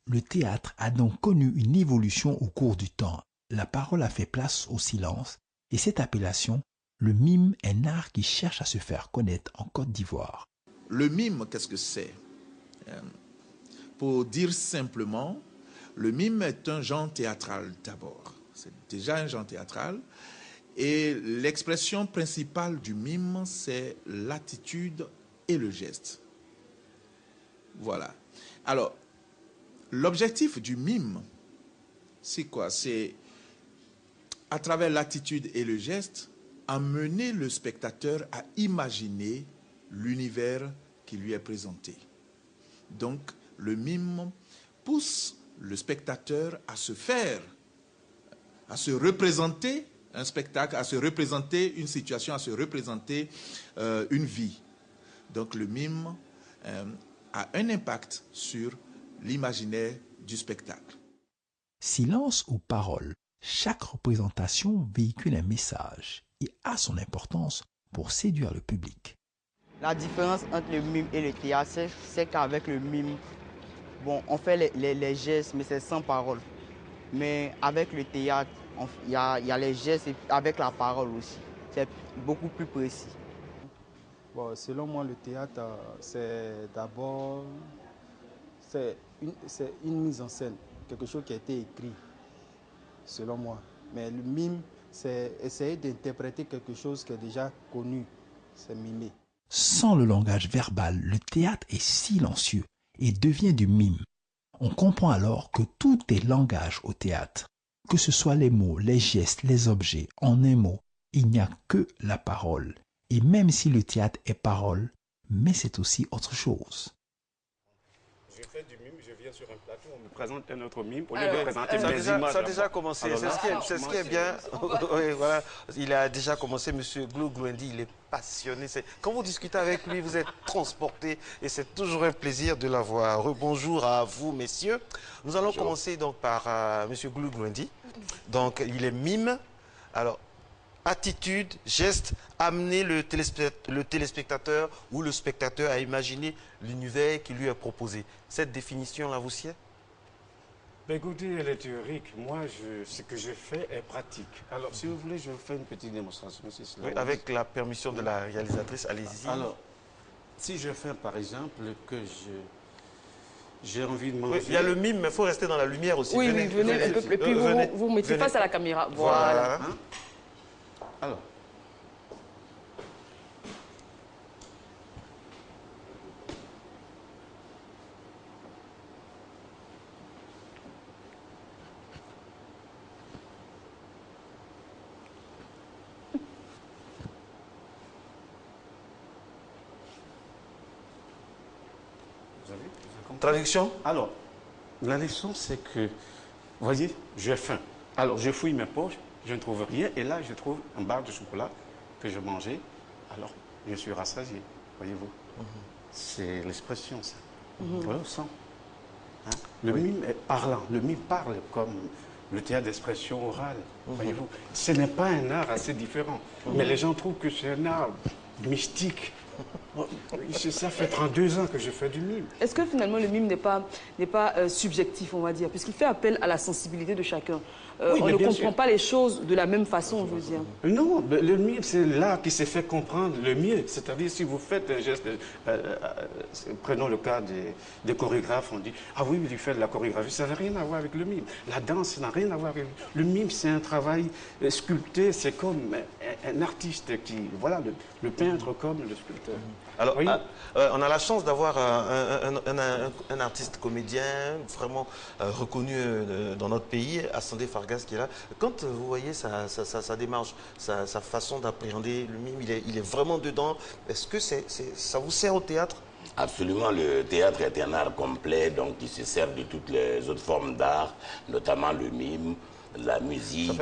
Le théâtre a donc connu une évolution au cours du temps. La parole a fait place au silence et cette appellation, le mime, est un art qui cherche à se faire connaître en Côte d'Ivoire. Le mime, qu'est-ce que c'est? Pour dire simplement, le mime est un genre théâtral d'abord. C'est déjà un genre théâtral. Et l'expression principale du mime, c'est l'attitude et le geste. Voilà. Alors, l'objectif du mime, c'est quoi? C'est, à travers l'attitude et le geste, amener le spectateur à imaginer l'univers qui lui est présenté. Donc, le mime pousse le spectateur à se faire, à se représenter un spectacle, à se représenter une situation, à se représenter une vie. Donc, le mime a un impact sur l'imaginaire du spectacle. Silence ou parole, chaque représentation véhicule un message et a son importance pour séduire le public. La différence entre le mime et le théâtre, c'est qu'avec le mime, bon, on fait les gestes, mais c'est sans parole. Mais avec le théâtre, il y a les gestes et avec la parole aussi. C'est beaucoup plus précis. Bon, selon moi, le théâtre, c'est d'abord une mise en scène, quelque chose qui a été écrit, selon moi. Mais le mime, c'est essayer d'interpréter quelque chose qui est déjà connu, c'est mimer. Sans le langage verbal, le théâtre est silencieux et devient du mime. On comprend alors que tout est langage au théâtre. Que ce soit les mots, les gestes, les objets, en un mot, il n'y a que la parole. Et même si le théâtre est parole, mais c'est aussi autre chose. Je fais du mime, je viens sur un plateau, on me présente un autre mime, au lieu de présenter mes images. Ça a déjà commencé, c'est ce qui est bien. Oui, voilà. Il a déjà commené, M. Glou-Glouendi, il est passionné. Quand vous discutez avec lui, vous êtes transporté et c'est toujours un plaisir de l'avoir. Rebonjour à vous, messieurs. Nous allons commencer donc par M. Glou-Glouendi. Donc, il est mime. Alors, attitude, geste, amener le téléspectateur ou le spectateur à imaginer l'univers qui lui est proposé. Cette définition-là vous sied? Ben écoutez, elle est théorique. Moi, ce que je fais est pratique. Alors, si vous voulez, je vous fais une petite démonstration. Si cela oui, avec la permission de la réalisatrice, allez-y. Alors, si je fais par exemple que j'ai envie de manger... Oui, il y a le mime, mais il faut rester dans la lumière aussi. Oui, venez un peu plus. Et puis vous mettez face à la caméra. Voilà. Hein? Alors, vous avez compris? Traduction? Alors, la leçon, c'est que, vous voyez, j'ai faim. Alors, je fouille mes poches. Je ne trouve rien et là je trouve un barre de chocolat que je mangeais, alors je suis rassasié, voyez-vous. C'est l'expression ça. Voilà, on sent. Hein? Le mime est parlant, le mime parle comme le théâtre d'expression orale, voyez-vous. Ce n'est pas un art assez différent, mais les gens trouvent que c'est un art mystique. Ça fait 32 ans que je fais du mime. Est-ce que finalement le mime n'est pas subjectif, on va dire, puisqu'il fait appel à la sensibilité de chacun? Oui, on ne comprend pas les choses de la même façon, je veux dire. Non, le mime, c'est l'art qui s'est fait comprendre le mieux. C'est-à-dire, si vous faites un geste, prenons le cas des chorégraphes, on dit, ah oui, il fait de la chorégraphie, ça n'a rien à voir avec le mime. La danse n'a rien à voir avec le mime, c'est un travail sculpté, c'est comme un artiste qui, voilà, le peintre comme le sculpteur. Alors, on a la chance d'avoir un artiste comédien vraiment reconnu dans notre pays, Asandé Fargas, qui est là. Quand vous voyez sa démarche, sa façon d'appréhender le mime, il est vraiment dedans. Est-ce que ça vous sert au théâtre? Absolument, le théâtre est un art complet, donc il se sert de toutes les autres formes d'art, notamment le mime, la musique,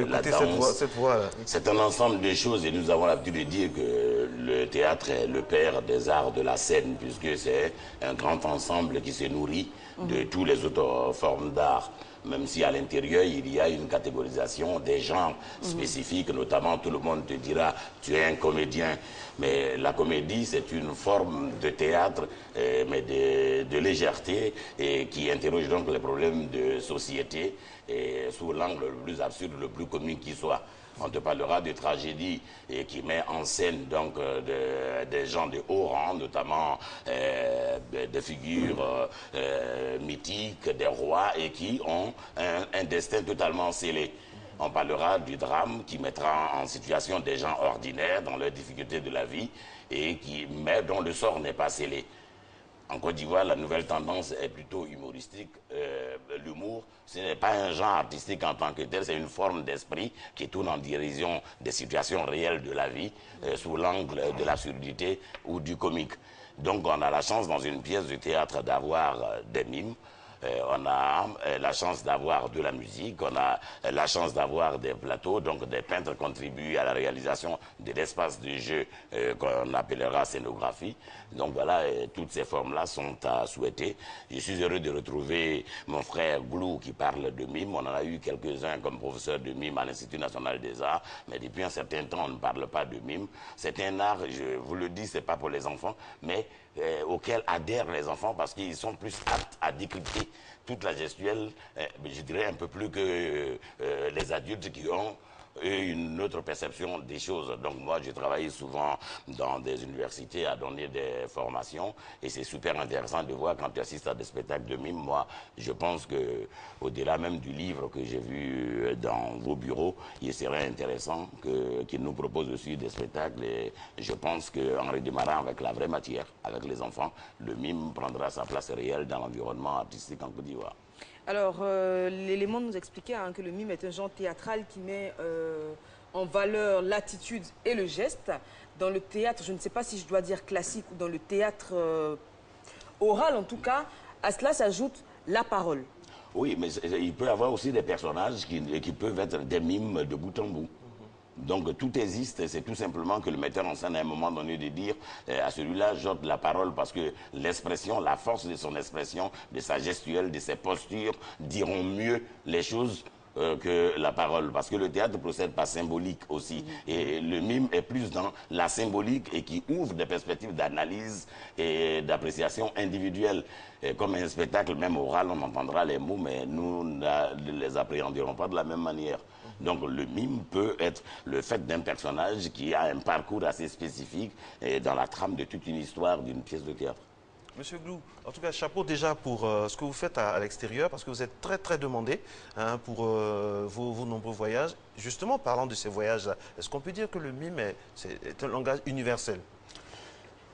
la danse. Cette voix-là. C'est un ensemble de choses et nous avons l'habitude de dire que le théâtre est le père des arts de la scène, puisque c'est un grand ensemble qui se nourrit de toutes les autres formes d'art. Même si à l'intérieur, il y a une catégorisation des genres spécifiques, notamment tout le monde te dira « tu es un comédien ». Mais la comédie, c'est une forme de théâtre, mais de légèreté, et qui interroge donc les problèmes de société, et sous l'angle le plus absurde, le plus comique qui soit. On te parlera de tragédie et qui met en scène donc des gens de haut rang, notamment des figures mythiques, des rois, et qui ont un destin totalement scellé. On parlera du drame qui mettra en situation des gens ordinaires dans leurs difficultés de la vie et mais dont le sort n'est pas scellé. En Côte d'Ivoire, la nouvelle tendance est plutôt humoristique. L'humour, ce n'est pas un genre artistique en tant que tel, c'est une forme d'esprit qui tourne en dérision des situations réelles de la vie, sous l'angle de l'absurdité ou du comique. Donc on a la chance dans une pièce de théâtre d'avoir des mimes. On a la chance d'avoir de la musique, on a la chance d'avoir des plateaux, donc des peintres contribuent à la réalisation de l'espace de jeu qu'on appellera scénographie. Donc voilà, toutes ces formes-là sont à souhaiter. Je suis heureux de retrouver mon frère Glou qui parle de mime. On en a eu quelques-uns comme professeur de mime à l'Institut national des arts, mais depuis un certain temps, on ne parle pas de mime. C'est un art, je vous le dis, c'est pas pour les enfants, mais auquel adhèrent les enfants parce qu'ils sont plus aptes à décrypter toute la gestuelle, je dirais un peu plus que les adultes qui ont une autre perception des choses. Donc moi, j'ai travaillé souvent dans des universités à donner des formations et c'est super intéressant de voir quand tu assistes à des spectacles de mime. Moi, je pense que au-delà même du livre que j'ai vu dans vos bureaux, il serait intéressant qu'ils nous proposent aussi des spectacles et je pense qu'en redémarrant avec la vraie matière, avec les enfants, le mime prendra sa place réelle dans l'environnement artistique en Côte d'Ivoire. Alors, l'élément nous expliquait que le mime est un genre théâtral qui met en valeur l'attitude et le geste. Dans le théâtre, je ne sais pas si je dois dire classique ou dans le théâtre oral en tout cas, à cela s'ajoute la parole. Oui, mais il peut y avoir aussi des personnages qui peuvent être des mimes de bout en bout. Donc tout existe, c'est tout simplement que le metteur en scène à un moment donné de dire à celui-là j'ôte la parole parce que l'expression, la force de son expression, de sa gestuelle, de ses postures diront mieux les choses que la parole, parce que le théâtre procède par symbolique aussi, et le mime est plus dans la symbolique et qui ouvre des perspectives d'analyse et d'appréciation individuelle. Et comme un spectacle, même oral, on entendra les mots, mais nous ne les appréhenderons pas de la même manière. Donc le mime peut être le fait d'un personnage qui a un parcours assez spécifique et dans la trame de toute une histoire d'une pièce de théâtre. Monsieur Glou, en tout cas, chapeau déjà pour ce que vous faites à l'extérieur, parce que vous êtes très, très demandé pour vos nombreux voyages. Justement, parlant de ces voyages-là, est-ce qu'on peut dire que le mime est un langage universel?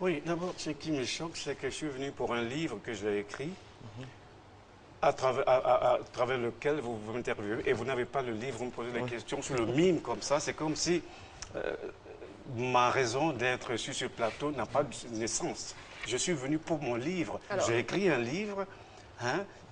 Oui, d'abord, ce qui me choque, c'est que je suis venu pour un livre que j'ai écrit, à travers lequel vous m'interviewez, et vous n'avez pas le livre, vous me posez des questions sur le mime comme ça. C'est comme si ma raison d'être sur ce plateau n'a pas de naissance. Je suis venu pour mon livre. J'ai écrit un livre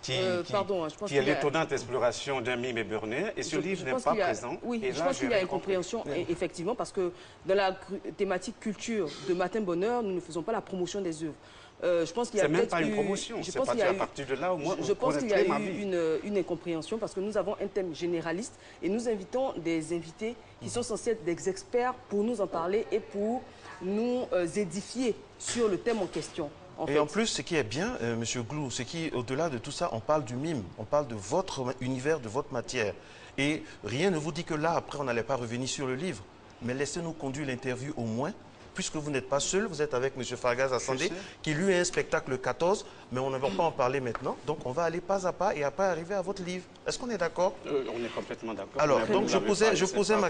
qui est l'étonnante exploration d'un mime éburnais, et ce livre n'est pas présent. Oui, et je pense qu'il y a une compréhension, effectivement, parce que dans la thématique culture de Matin Bonheur, nous ne faisons pas la promotion des œuvres. Je pense qu'il y a même pas une promotion, c'est à partir de là où moi, je pense qu'il y a eu une incompréhension parce que nous avons un thème généraliste et nous invitons des invités qui sont censés être des experts pour nous en parler et pour nous édifier sur le thème en question. En plus, ce qui est bien, Monsieur Glou, c'est qu'au-delà de tout ça, on parle du mime, on parle de votre univers, de votre matière. Et rien ne vous dit que là, après, on n'allait pas revenir sur le livre. Mais laissez-nous conduire l'interview au moins, puisque vous n'êtes pas seul, vous êtes avec M. Fargaz Assandé, qui lui a un spectacle le 14, mais on ne va pas en parler maintenant. Donc, on va aller pas à pas et après arriver à votre livre. Est-ce qu'on est d'accord? On est complètement d'accord. Alors, donc, je posais ma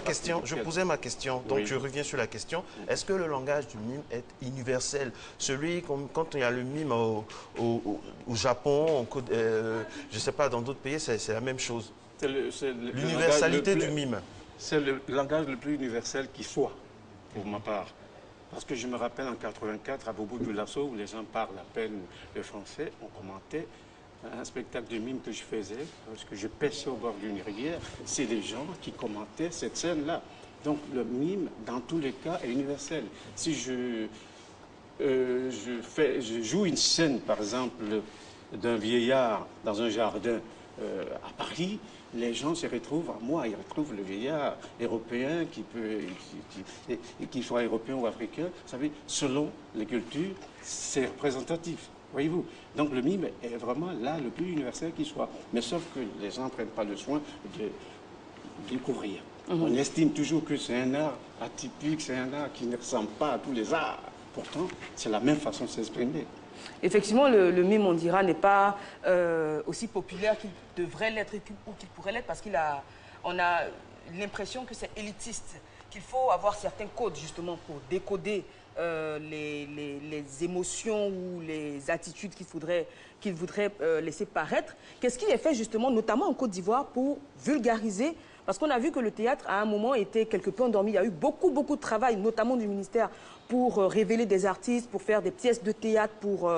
question, donc je reviens sur la question. Est-ce que le langage du mime est universel? Celui, quand il y a le mime au Japon, je ne sais pas, dans d'autres pays, c'est la même chose. L'universalité du mime. C'est le langage le plus universel qui soit, pour ma part. Parce que je me rappelle en 84, à Bobo de Lasso, où les gens parlent à peine le français, on commentait un spectacle de mime que je faisais, parce que je pêchais au bord d'une rivière. C'est des gens qui commentaient cette scène-là. Donc le mime, dans tous les cas, est universel. Si je joue une scène, par exemple, d'un vieillard dans un jardin à Paris, les gens se retrouvent à moi, ils retrouvent le vieillard européen qui soit européen ou africain. Vous savez, selon les cultures, c'est représentatif, voyez-vous. Donc le mime est vraiment là le plus universel qui soit. Mais sauf que les gens ne prennent pas le soin de découvrir. On estime toujours que c'est un art atypique, c'est un art qui ne ressemble pas à tous les arts. Pourtant, c'est la même façon de s'exprimer. Effectivement, le mime, on dira, n'est pas aussi populaire qu'il devrait l'être ou qu'il pourrait l'être parce qu'on a l'impression que c'est élitiste, qu'il faut avoir certains codes justement pour décoder les émotions ou les attitudes qu'il voudrait laisser paraître. Qu'est-ce qui est fait justement, notamment en Côte d'Ivoire, pour vulgariser? Parce qu'on a vu que le théâtre, à un moment, était quelque peu endormi. Il y a eu beaucoup de travail, notamment du ministère, pour révéler des artistes, pour faire des pièces de théâtre, pour,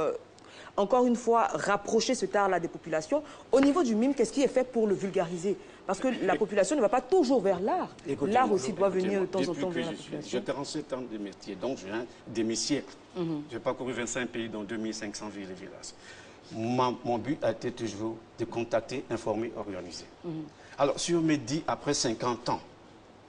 encore une fois, rapprocher ce art-là des populations. Au niveau du mime, qu'est-ce qui est fait pour le vulgariser? Parce que la population ne va pas toujours vers l'art. L'art aussi doit venir de temps en temps vers la population. J'ai 47 ans de métier, donc je viens demi-siècle. J'ai parcouru 25 pays, dont 2500 villes et villages. Mon but a été toujours de contacter, informer, organiser. Alors, si on me dit, après 50 ans,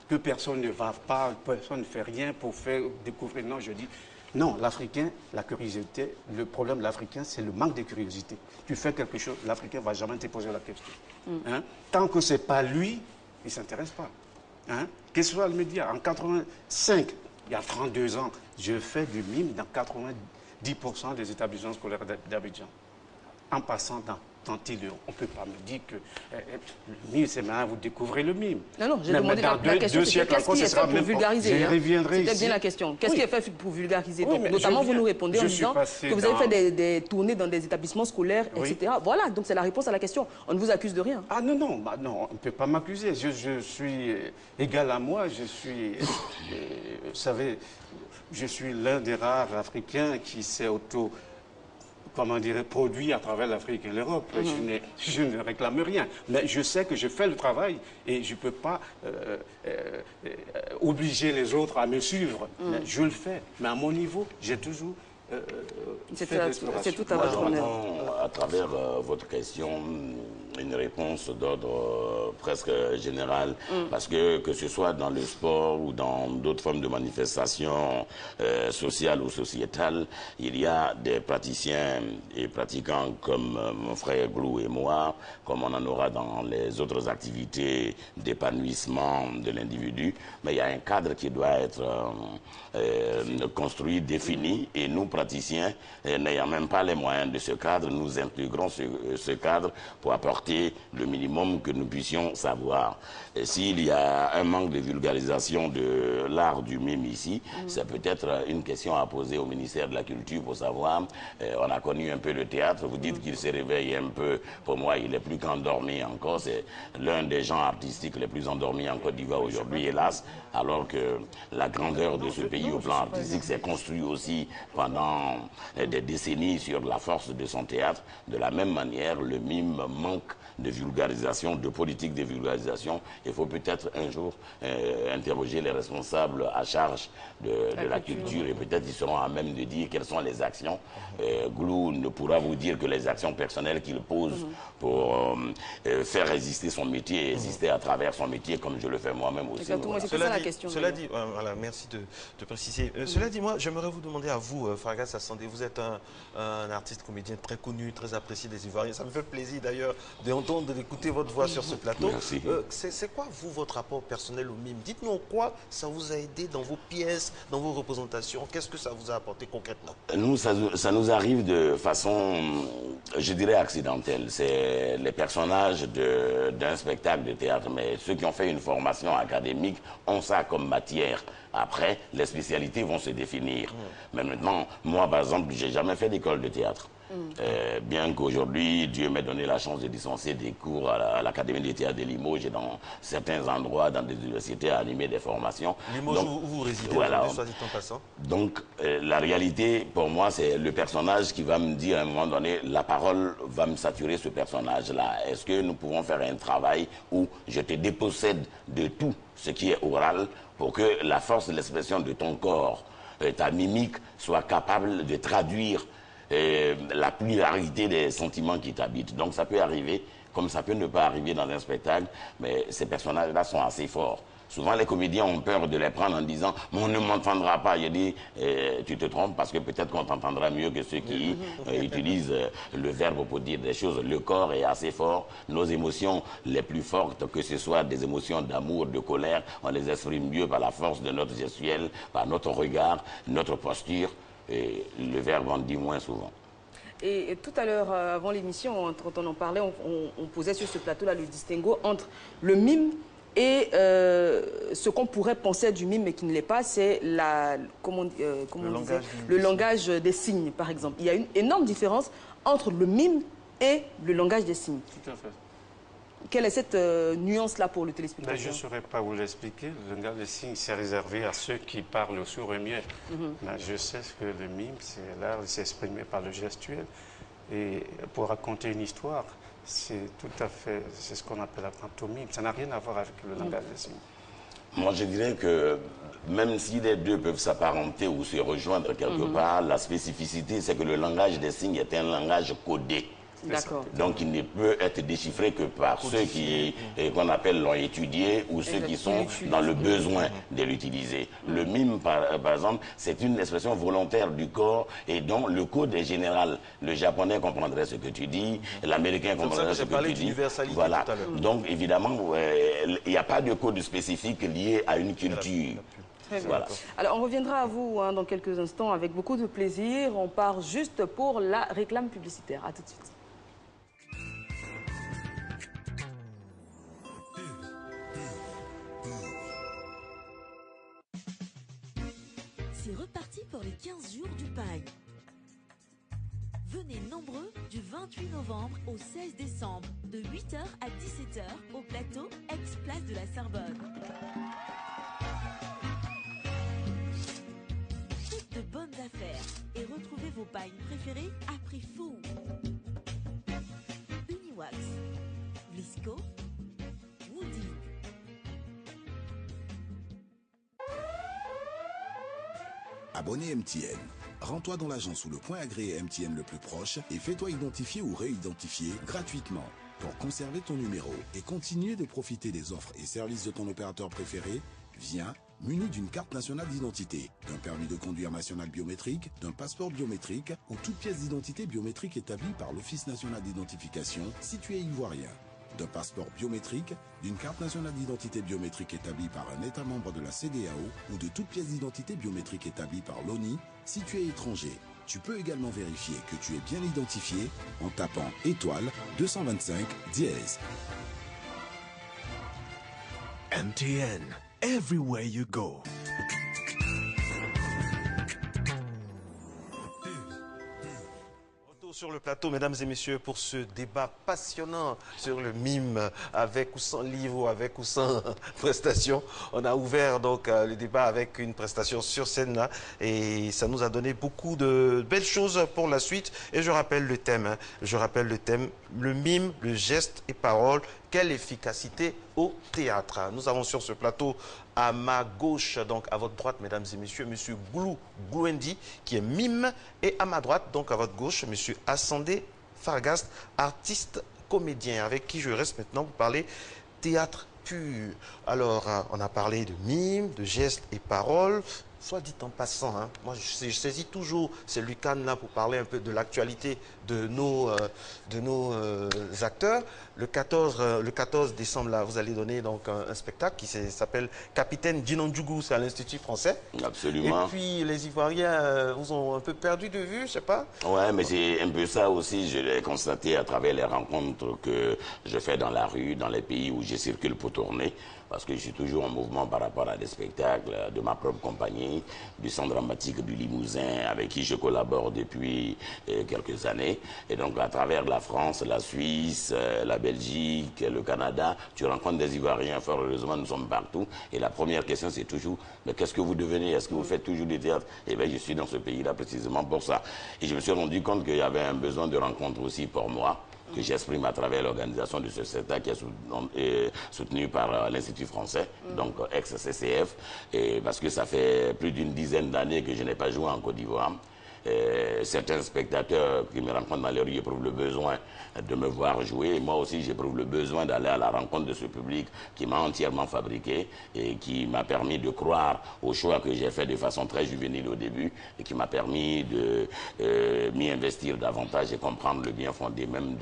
que personne ne va pas, personne ne fait rien pour faire découvrir, non, je dis, non, l'Africain, la curiosité, le problème de l'Africain, c'est le manque de curiosité. Tu fais quelque chose, l'Africain ne va jamais te poser la question. Hein? Tant que ce n'est pas lui, il ne s'intéresse pas. Hein? Qu'est-ce que soit le média? En 85, il y a 32 ans, je fais du mime dans 90% des établissements scolaires d'Abidjan. En passant dans Tantillo, on ne peut pas me dire que le mime, c'est maintenant vous découvrez le mime. Non, j'ai demandé la question, c'était qu'est-ce qui est fait pour vulgariser? J'y reviendrai ici. C'était bien la question. Qu'est-ce qui est fait pour vulgariser? Donc, notamment, vous nous répondez en disant que vous avez fait des tournées dans des établissements scolaires, etc. Voilà, donc c'est la réponse à la question. On ne vous accuse de rien. Ah non, non, on ne peut pas m'accuser. Je suis égal à moi, je suis, vous savez, je suis l'un des rares Africains qui s'est comment dire, produit à travers l'Afrique et l'Europe. Je ne réclame rien. Mais je sais que je fais le travail et je ne peux pas obliger les autres à me suivre. Mais je le fais. Mais à mon niveau, j'ai toujours c'est tout à votre honneur. À travers votre question, une réponse d'ordre presque général, parce que ce soit dans le sport ou dans d'autres formes de manifestations sociales ou sociétales, il y a des praticiens et pratiquants comme mon frère Glou et moi, comme on en aura dans les autres activités d'épanouissement de l'individu, mais il y a un cadre qui doit être construit, défini, et nous, praticiens, n'ayant même pas les moyens de ce cadre, nous intégrons ce cadre pour apporter le minimum que nous puissions savoir. S'il y a un manque de vulgarisation de l'art du mime ici, c'est peut-être une question à poser au ministère de la Culture pour savoir. On a connu un peu le théâtre, vous dites qu'il se réveille un peu. Pour moi, il est plus qu'endormi encore. C'est l'un des gens artistiques les plus endormis en Côte d'Ivoire aujourd'hui, hélas, alors que la grandeur de ce pays au plan artistique s'est construite aussi pendant des décennies sur la force de son théâtre. De la même manière, le mime manque de vulgarisation, de politique de vulgarisation. Il faut peut-être un jour interroger les responsables à charge de la culture et peut-être ils seront à même de dire quelles sont les actions. Glou ne pourra vous dire que les actions personnelles qu'il pose pour faire résister son métier et exister à travers son métier comme je le fais moi-même aussi. Voilà. Cela dit, voilà, merci de préciser. Cela dit, moi, j'aimerais vous demander à vous, Fargas Assandé, vous êtes un artiste comédien très connu, très apprécié des Ivoiriens. Ça me fait plaisir d'ailleurs d'écouter votre voix sur ce plateau. C'est quoi, vous, votre rapport personnel au mime? Dites-nous en quoi ça vous a aidé dans vos pièces, dans vos représentations. Qu'est-ce que ça vous a apporté concrètement? Nous, ça nous arrive de façon, je dirais, accidentelle. C'est les personnages d'un spectacle de théâtre. Mais ceux qui ont fait une formation académique ont ça comme matière. Après, les spécialités vont se définir. Mais maintenant, moi, par exemple, j'ai jamais fait d'école de théâtre. Bien qu'aujourd'hui, Dieu m'ait donné la chance de dispenser des cours à l'Académie de théâtre de Limoges et dans certains endroits, dans des universités, à animer des formations. Limoges, où vous résidez, voilà. Soit dit en passant. Donc, la réalité, pour moi, c'est le personnage qui va me dire à un moment donné, la parole va me saturer ce personnage-là. Est-ce que nous pouvons faire un travail où je te dépossède de tout ce qui est oral pour que la force de l'expression de ton corps, ta mimique, soit capable de traduire la pluralité des sentiments qui t'habitent. Donc ça peut arriver, comme ça peut ne pas arriver dans un spectacle, mais ces personnages-là sont assez forts. Souvent, les comédiens ont peur de les prendre en disant « on ne m'entendra pas ». Je dis « tu te trompes parce que peut-être qu'on t'entendra mieux que ceux qui utilisent le verbe pour dire des choses ». Le corps est assez fort. Nos émotions les plus fortes, que ce soit des émotions d'amour, de colère, on les exprime mieux par la force de notre gestuelle, par notre regard, notre posture. Et le verbe en dit moins souvent. Et tout à l'heure, avant l'émission, quand on en parlait, on posait sur ce plateau-là le distinguo entre le mime Et ce qu'on pourrait penser du mime mais qui ne l'est pas, c'est le langage des signes, par exemple. Il y a une énorme différence entre le mime et le langage des signes. Tout à fait. Quelle est cette nuance-là pour le téléspectateur? Je ne saurais pas vous l'expliquer. Le langage des signes, c'est réservé à ceux qui parlent au sourd et muet. Je sais que le mime, c'est l'art de s'exprimer par le gestuel. Et pour raconter une histoire, c'est tout à fait, c'est ce qu'on appelle la pantomime. Ça n'a rien à voir avec le langage des signes. Moi, je dirais que même si les deux peuvent s'apparenter ou se rejoindre quelque part, la spécificité, c'est que le langage des signes est un langage codé. Donc, il ne peut être déchiffré que par ceux qui, qu'on appelle, l'ont étudié ou ceux qui sont dans le besoin de l'utiliser. Le mime, par exemple, c'est une expression volontaire du corps et dont le code est général. Le japonais comprendrait ce que tu dis, l'américain comprendrait ce que tu dis. Voilà. Donc, évidemment, il n'y a pas de code spécifique lié à une culture. Très bien. Voilà. Alors, on reviendra à vous dans quelques instants avec beaucoup de plaisir. On part juste pour la réclame publicitaire. À tout de suite. C'est reparti pour les 15 jours du paille. Venez nombreux du 28 novembre au 16 décembre, de 8h à 17h au plateau ex-place de la Sorbonne. Faites de bonnes affaires et retrouvez vos pailles préférées à prix fou. Uniwax, Vlisco, Woody. Abonné MTN. Rends-toi dans l'agence ou le point agréé MTN le plus proche et fais-toi identifier ou réidentifier gratuitement pour conserver ton numéro et continuer de profiter des offres et services de ton opérateur préféré. Viens muni d'une carte nationale d'identité, d'un permis de conduire national biométrique, d'un passeport biométrique ou toute pièce d'identité biométrique établie par l'Office national d'identification si tu es ivoirien. D'un passeport biométrique, d'une carte nationale d'identité biométrique établie par un État membre de la CEDEAO ou de toute pièce d'identité biométrique établie par l'ONI si tu es étranger. Tu peux également vérifier que tu es bien identifié en tapant étoile 225 dièse. MTN, everywhere you go. Sur le plateau, mesdames et messieurs, pour ce débat passionnant sur le mime, avec ou sans livre, ou avec ou sans prestation. On a ouvert donc le débat avec une prestation sur scène là, et ça nous a donné beaucoup de belles choses pour la suite. Et je rappelle le thème, le mime, le geste et parole. Quelle efficacité au théâtre. Nous avons sur ce plateau à ma gauche, donc à votre droite, mesdames et messieurs, M. Glouendi, qui est mime, et à ma droite, donc à votre gauche, M. Assandé Fargast, artiste comédien, avec qui je reste maintenant pour parler théâtre pur. Alors, on a parlé de mime, de gestes et paroles. Soit dit en passant, moi je saisis toujours ces lucanes-là pour parler un peu de l'actualité de nos acteurs. Le 14 décembre, là, vous allez donner donc un spectacle qui s'appelle Capitaine Djinondjougou, c'est à l'Institut français. Absolument. Et puis les Ivoiriens vous ont un peu perdu de vue, je sais pas. Ouais, mais c'est un peu ça aussi, je l'ai constaté à travers les rencontres que je fais dans la rue, dans les pays où je circule pour tourner. Parce que je suis toujours en mouvement par rapport à des spectacles de ma propre compagnie, du Centre dramatique du Limousin, avec qui je collabore depuis quelques années. Et donc, à travers la France, la Suisse, la Belgique, le Canada, tu rencontres des Ivoiriens. Fort heureusement, nous sommes partout. Et la première question, c'est toujours, mais qu'est-ce que vous devenez? Est-ce que vous faites toujours du théâtre? Eh bien, je suis dans ce pays-là précisément pour ça. Et je me suis rendu compte qu'il y avait un besoin de rencontre aussi pour moi, que j'exprime à travers l'organisation de ce spectacle qui est soutenu par l'Institut français, donc ex-CCF, et parce que ça fait plus d'une dizaine d'années que je n'ai pas joué en Côte d'Ivoire. Certains spectateurs qui me rencontrent dans les rues éprouvent le besoin de me voir jouer. Et moi aussi, j'éprouve le besoin d'aller à la rencontre de ce public qui m'a entièrement fabriqué et qui m'a permis de croire au choix que j'ai fait de façon très juvénile au début et qui m'a permis de m'y investir davantage et comprendre le bien fondé même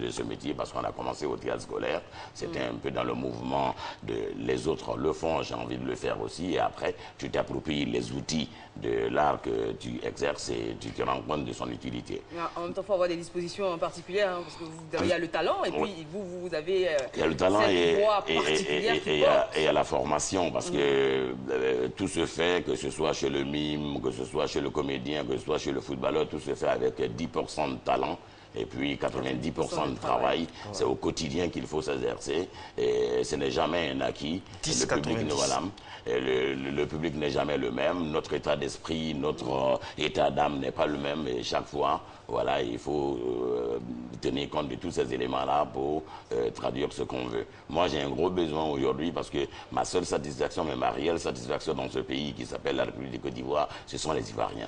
de ce métier, parce qu'on a commencé au théâtre scolaire. C'était un peu dans le mouvement de les autres le font, j'ai envie de le faire aussi. Et après, tu t'appropries les outils de l'art que tu exerces et tu te rends compte de son utilité. Mais en même temps, il faut avoir des dispositions particulières, hein, parce que il y a le talent, et puis vous avez il y a le talent cette voix particulière qui porte. et il y a la formation, parce que tout se fait, que ce soit chez le mime, que ce soit chez le comédien, que ce soit chez le footballeur, tout se fait avec 10% de talent. Et puis 90% de travail, c'est au quotidien qu'il faut s'exercer. Et ce n'est jamais un acquis. Le public n'est jamais le même. Notre état d'esprit, notre état d'âme n'est pas le même. Et chaque fois, voilà, il faut tenir compte de tous ces éléments-là pour traduire ce qu'on veut. Moi, j'ai un gros besoin aujourd'hui parce que ma seule satisfaction, mais ma réelle satisfaction dans ce pays qui s'appelle la République de Côte d'Ivoire, ce sont les Ivoiriens.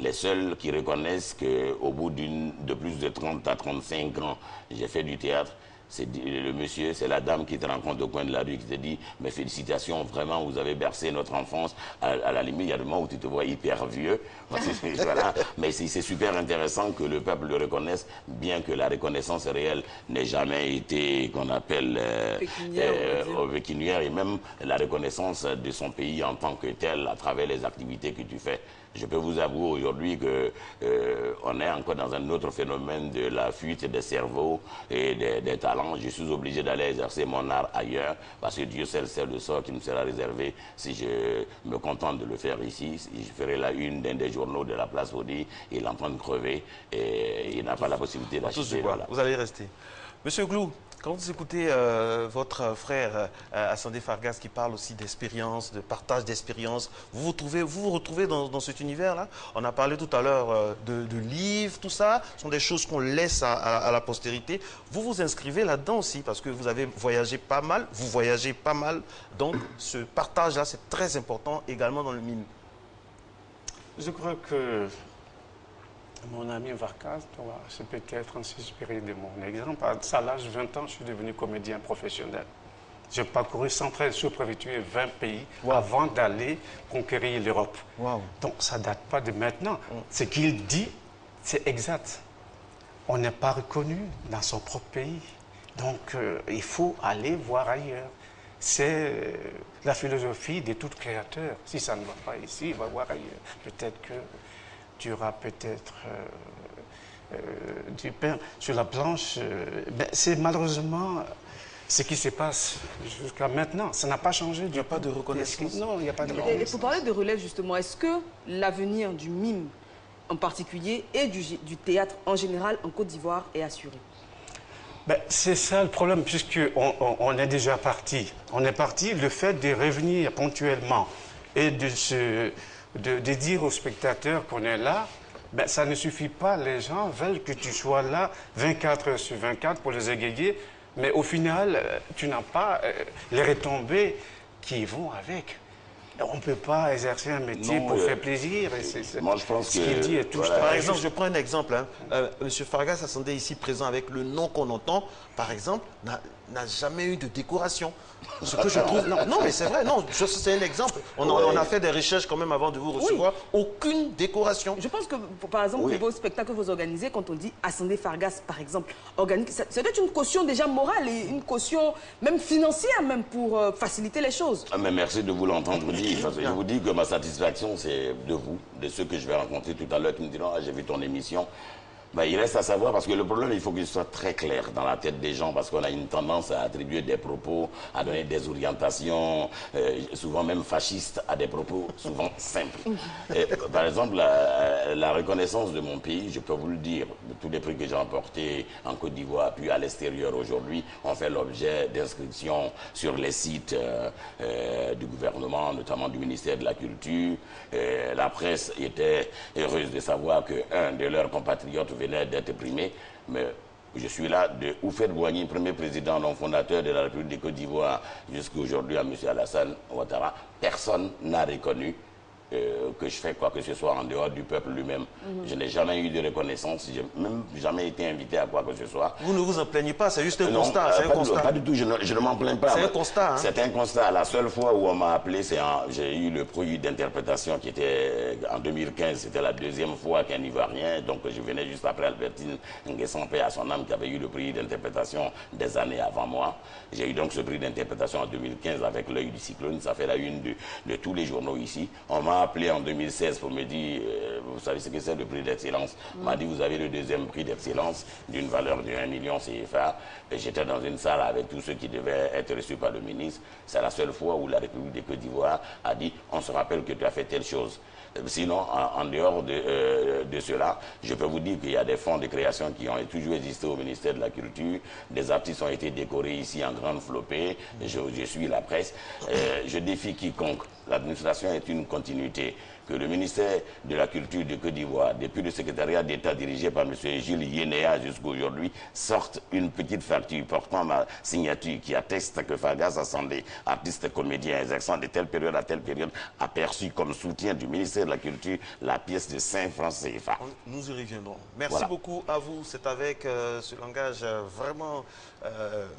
Les seuls qui reconnaissent qu'au bout de plus de 30 à 35 ans, j'ai fait du théâtre, c'est le monsieur, c'est la dame qui te rencontre au coin de la rue qui te dit « Mais félicitations, vraiment, vous avez bercé notre enfance. » À la limite, il y a des moments où tu te vois hyper vieux. Voilà. Mais c'est super intéressant que le peuple le reconnaisse, bien que la reconnaissance réelle n'ait jamais été, qu'on appelle, pécuniaire, et même la reconnaissance de son pays en tant que tel, à travers les activités que tu fais. Je peux vous avouer aujourd'hui qu'on est encore dans un autre phénomène de la fuite des cerveaux et des talents. Je suis obligé d'aller exercer mon art ailleurs parce que Dieu seul sait le sort qui me sera réservé si je me contente de le faire ici. Je ferai la une d'un des journaux de la place pour dire il est en train de crever et il n'a pas la possibilité d'acheter. Voilà. Vous allez rester. Monsieur Glou, quand vous écoutez votre frère Asandé Fargas qui parle aussi d'expérience, de partage d'expérience, vous vous retrouvez dans cet univers-là? On a parlé tout à l'heure de livres, tout ça. Ce sont des choses qu'on laisse à la postérité. Vous vous inscrivez là-dedans aussi parce que vous avez voyagé pas mal, vous voyagez pas mal. Donc ce partage-là, c'est très important également dans le mime. Je crois que mon ami Fargas doit se peut-être s'inspirer de mon exemple. À l'âge de 20 ans, je suis devenu comédien professionnel. J'ai parcouru 113 sous-préfectures et 20 pays avant d'aller conquérir l'Europe. Donc ça ne date pas de maintenant. Ce qu'il dit, c'est exact. On n'est pas reconnu dans son propre pays. Donc il faut aller voir ailleurs. C'est la philosophie de tout créateur. Si ça ne va pas ici, il va voir ailleurs. Peut-être que tu auras peut-être du pain sur la planche. C'est malheureusement ce qui se passe jusqu'à maintenant. Ça n'a pas changé. Il n'y a pas de reconnaissance. Non, il n'y a pas de reconnaissance. Et pour parler de relève, justement, est-ce que l'avenir du mime en particulier et du théâtre en général en Côte d'Ivoire est assuré? C'est ça le problème, puisqu'on est déjà parti. On est parti, le fait de revenir ponctuellement et de dire aux spectateurs qu'on est là, ça ne suffit pas. Les gens veulent que tu sois là 24 heures sur 24 pour les égayer, mais au final, tu n'as pas les retombées qui vont avec. On ne peut pas exercer un métier pour faire plaisir. Moi, je pense ce qu'il dit est tout. Voilà. Par exemple, je prends un exemple. Monsieur Fargas Asandé, ici présent avec le nom qu'on entend, par exemple, n'a jamais eu de décoration. Ce que je trouve... Non, mais c'est vrai, non, c'est un exemple. On a fait des recherches quand même avant de vous recevoir. Aucune décoration. Je pense que, par exemple, vos spectacles que vous organisez, quand on dit Asandé Fargas, par exemple, c'est peut-être une caution déjà morale et une caution même financière, même pour faciliter les choses. Mais merci de vous l'entendre dire. Parce que je vous dis que ma satisfaction, c'est de vous, de ceux que je vais rencontrer tout à l'heure qui me diront « Ah, j'ai vu ton émission ». Il reste à savoir, parce que le problème, il faut qu'il soit très clair dans la tête des gens, parce qu'on a une tendance à attribuer des propos, à donner des orientations, souvent même fascistes, à des propos souvent simples. Par exemple, la reconnaissance de mon pays, je peux vous le dire, tous les prix que j'ai remportés en Côte d'Ivoire, puis à l'extérieur aujourd'hui, ont fait l'objet d'inscriptions sur les sites du gouvernement, notamment du ministère de la Culture. La presse était heureuse de savoir qu'un de leurs compatriotes venait d'être primé, mais je suis là de Houphouët-Boigny, premier président non fondateur de la République de Côte d'Ivoire, jusqu'à aujourd'hui à M. Alassane Ouattara. Personne n'a reconnu que je fais quoi que ce soit en dehors du peuple lui-même. Je n'ai jamais eu de reconnaissance, je n'ai même jamais été invité à quoi que ce soit. Vous ne vous en plaignez pas, c'est juste un constat. Pas du tout, je ne m'en plains pas. C'est un constat. C'est un constat. La seule fois où on m'a appelé, j'ai eu le prix d'interprétation qui était en 2015. C'était la deuxième fois qu'un Ivoirien, donc je venais juste après Albertine Nguessan, paix à son âme, qui avait eu le prix d'interprétation des années avant moi. J'ai eu donc ce prix d'interprétation en 2015 avec l'œil du cyclone. Ça fait la une de tous les journaux ici. On m'a m'a appelé en 2016 pour me dire, vous savez ce que c'est le prix d'excellence. Il m'a dit, vous avez le deuxième prix d'excellence d'une valeur de 1 million CFA. Et j'étais dans une salle avec tous ceux qui devaient être reçus par le ministre. C'est la seule fois où la République de Côte d'Ivoire a dit, on se rappelle que tu as fait telle chose. Sinon, en dehors de cela, je peux vous dire qu'il y a des fonds de création qui ont toujours existé au ministère de la Culture. Des artistes ont été décorés ici en grande flopée. Je suis la presse. Je défie quiconque. L'administration est une continuité. Que le ministère de la Culture de Côte d'Ivoire, depuis le secrétariat d'État dirigé par M. Gilles Yénéa jusqu'à aujourd'hui, sorte une petite facture portant ma signature qui atteste que Fargas Assemblée, artistes, comédiens, exerçant de telle période à telle période, a perçu comme soutien du ministère de la Culture la pièce de 5 francs CFA. Nous y reviendrons. Merci Voilà. beaucoup à vous. C'est avec ce langage vraiment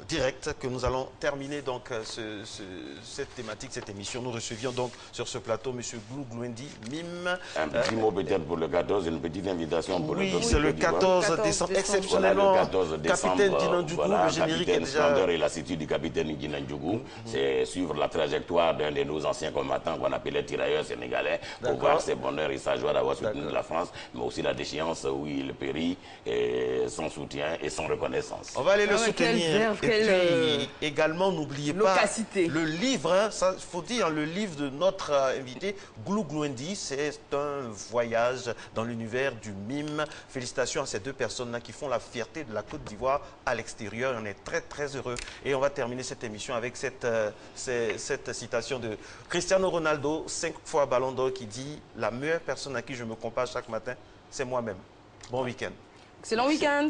direct que nous allons terminer donc cette thématique, cette émission. Nous recevions donc sur ce plateau M. Glouglouendi, mime. Un petit mot peut-être pour le 14, une petite invitation pour oui, le c'est le 14 décembre, exceptionnellement. Voilà, le 14 décembre, Capitaine Dinandjougou, voilà, le générique est déjà... Splendeur et lassitude du capitaine Dinandjougou. C'est suivre la trajectoire d'un de nos anciens combattants qu'on appelait tirailleurs sénégalais, pour voir ses bonheurs et sa joie d'avoir soutenu la France, mais aussi la déchéance où il périt, et son soutien et son reconnaissance. On va aller le soutenir. verve, et puis également, n'oubliez pas le livre, hein, ça faut dire, le livre de notre invité, Glouglouendi, c'est un voyage dans l'univers du mime. Félicitations à ces deux personnes-là qui font la fierté de la Côte d'Ivoire à l'extérieur. On est très très heureux. Et on va terminer cette émission avec cette citation de Cristiano Ronaldo, 5 fois Ballon d'Or, qui dit « La meilleure personne à qui je me compare chaque matin, c'est moi-même ». Bon week-end. Excellent week-end.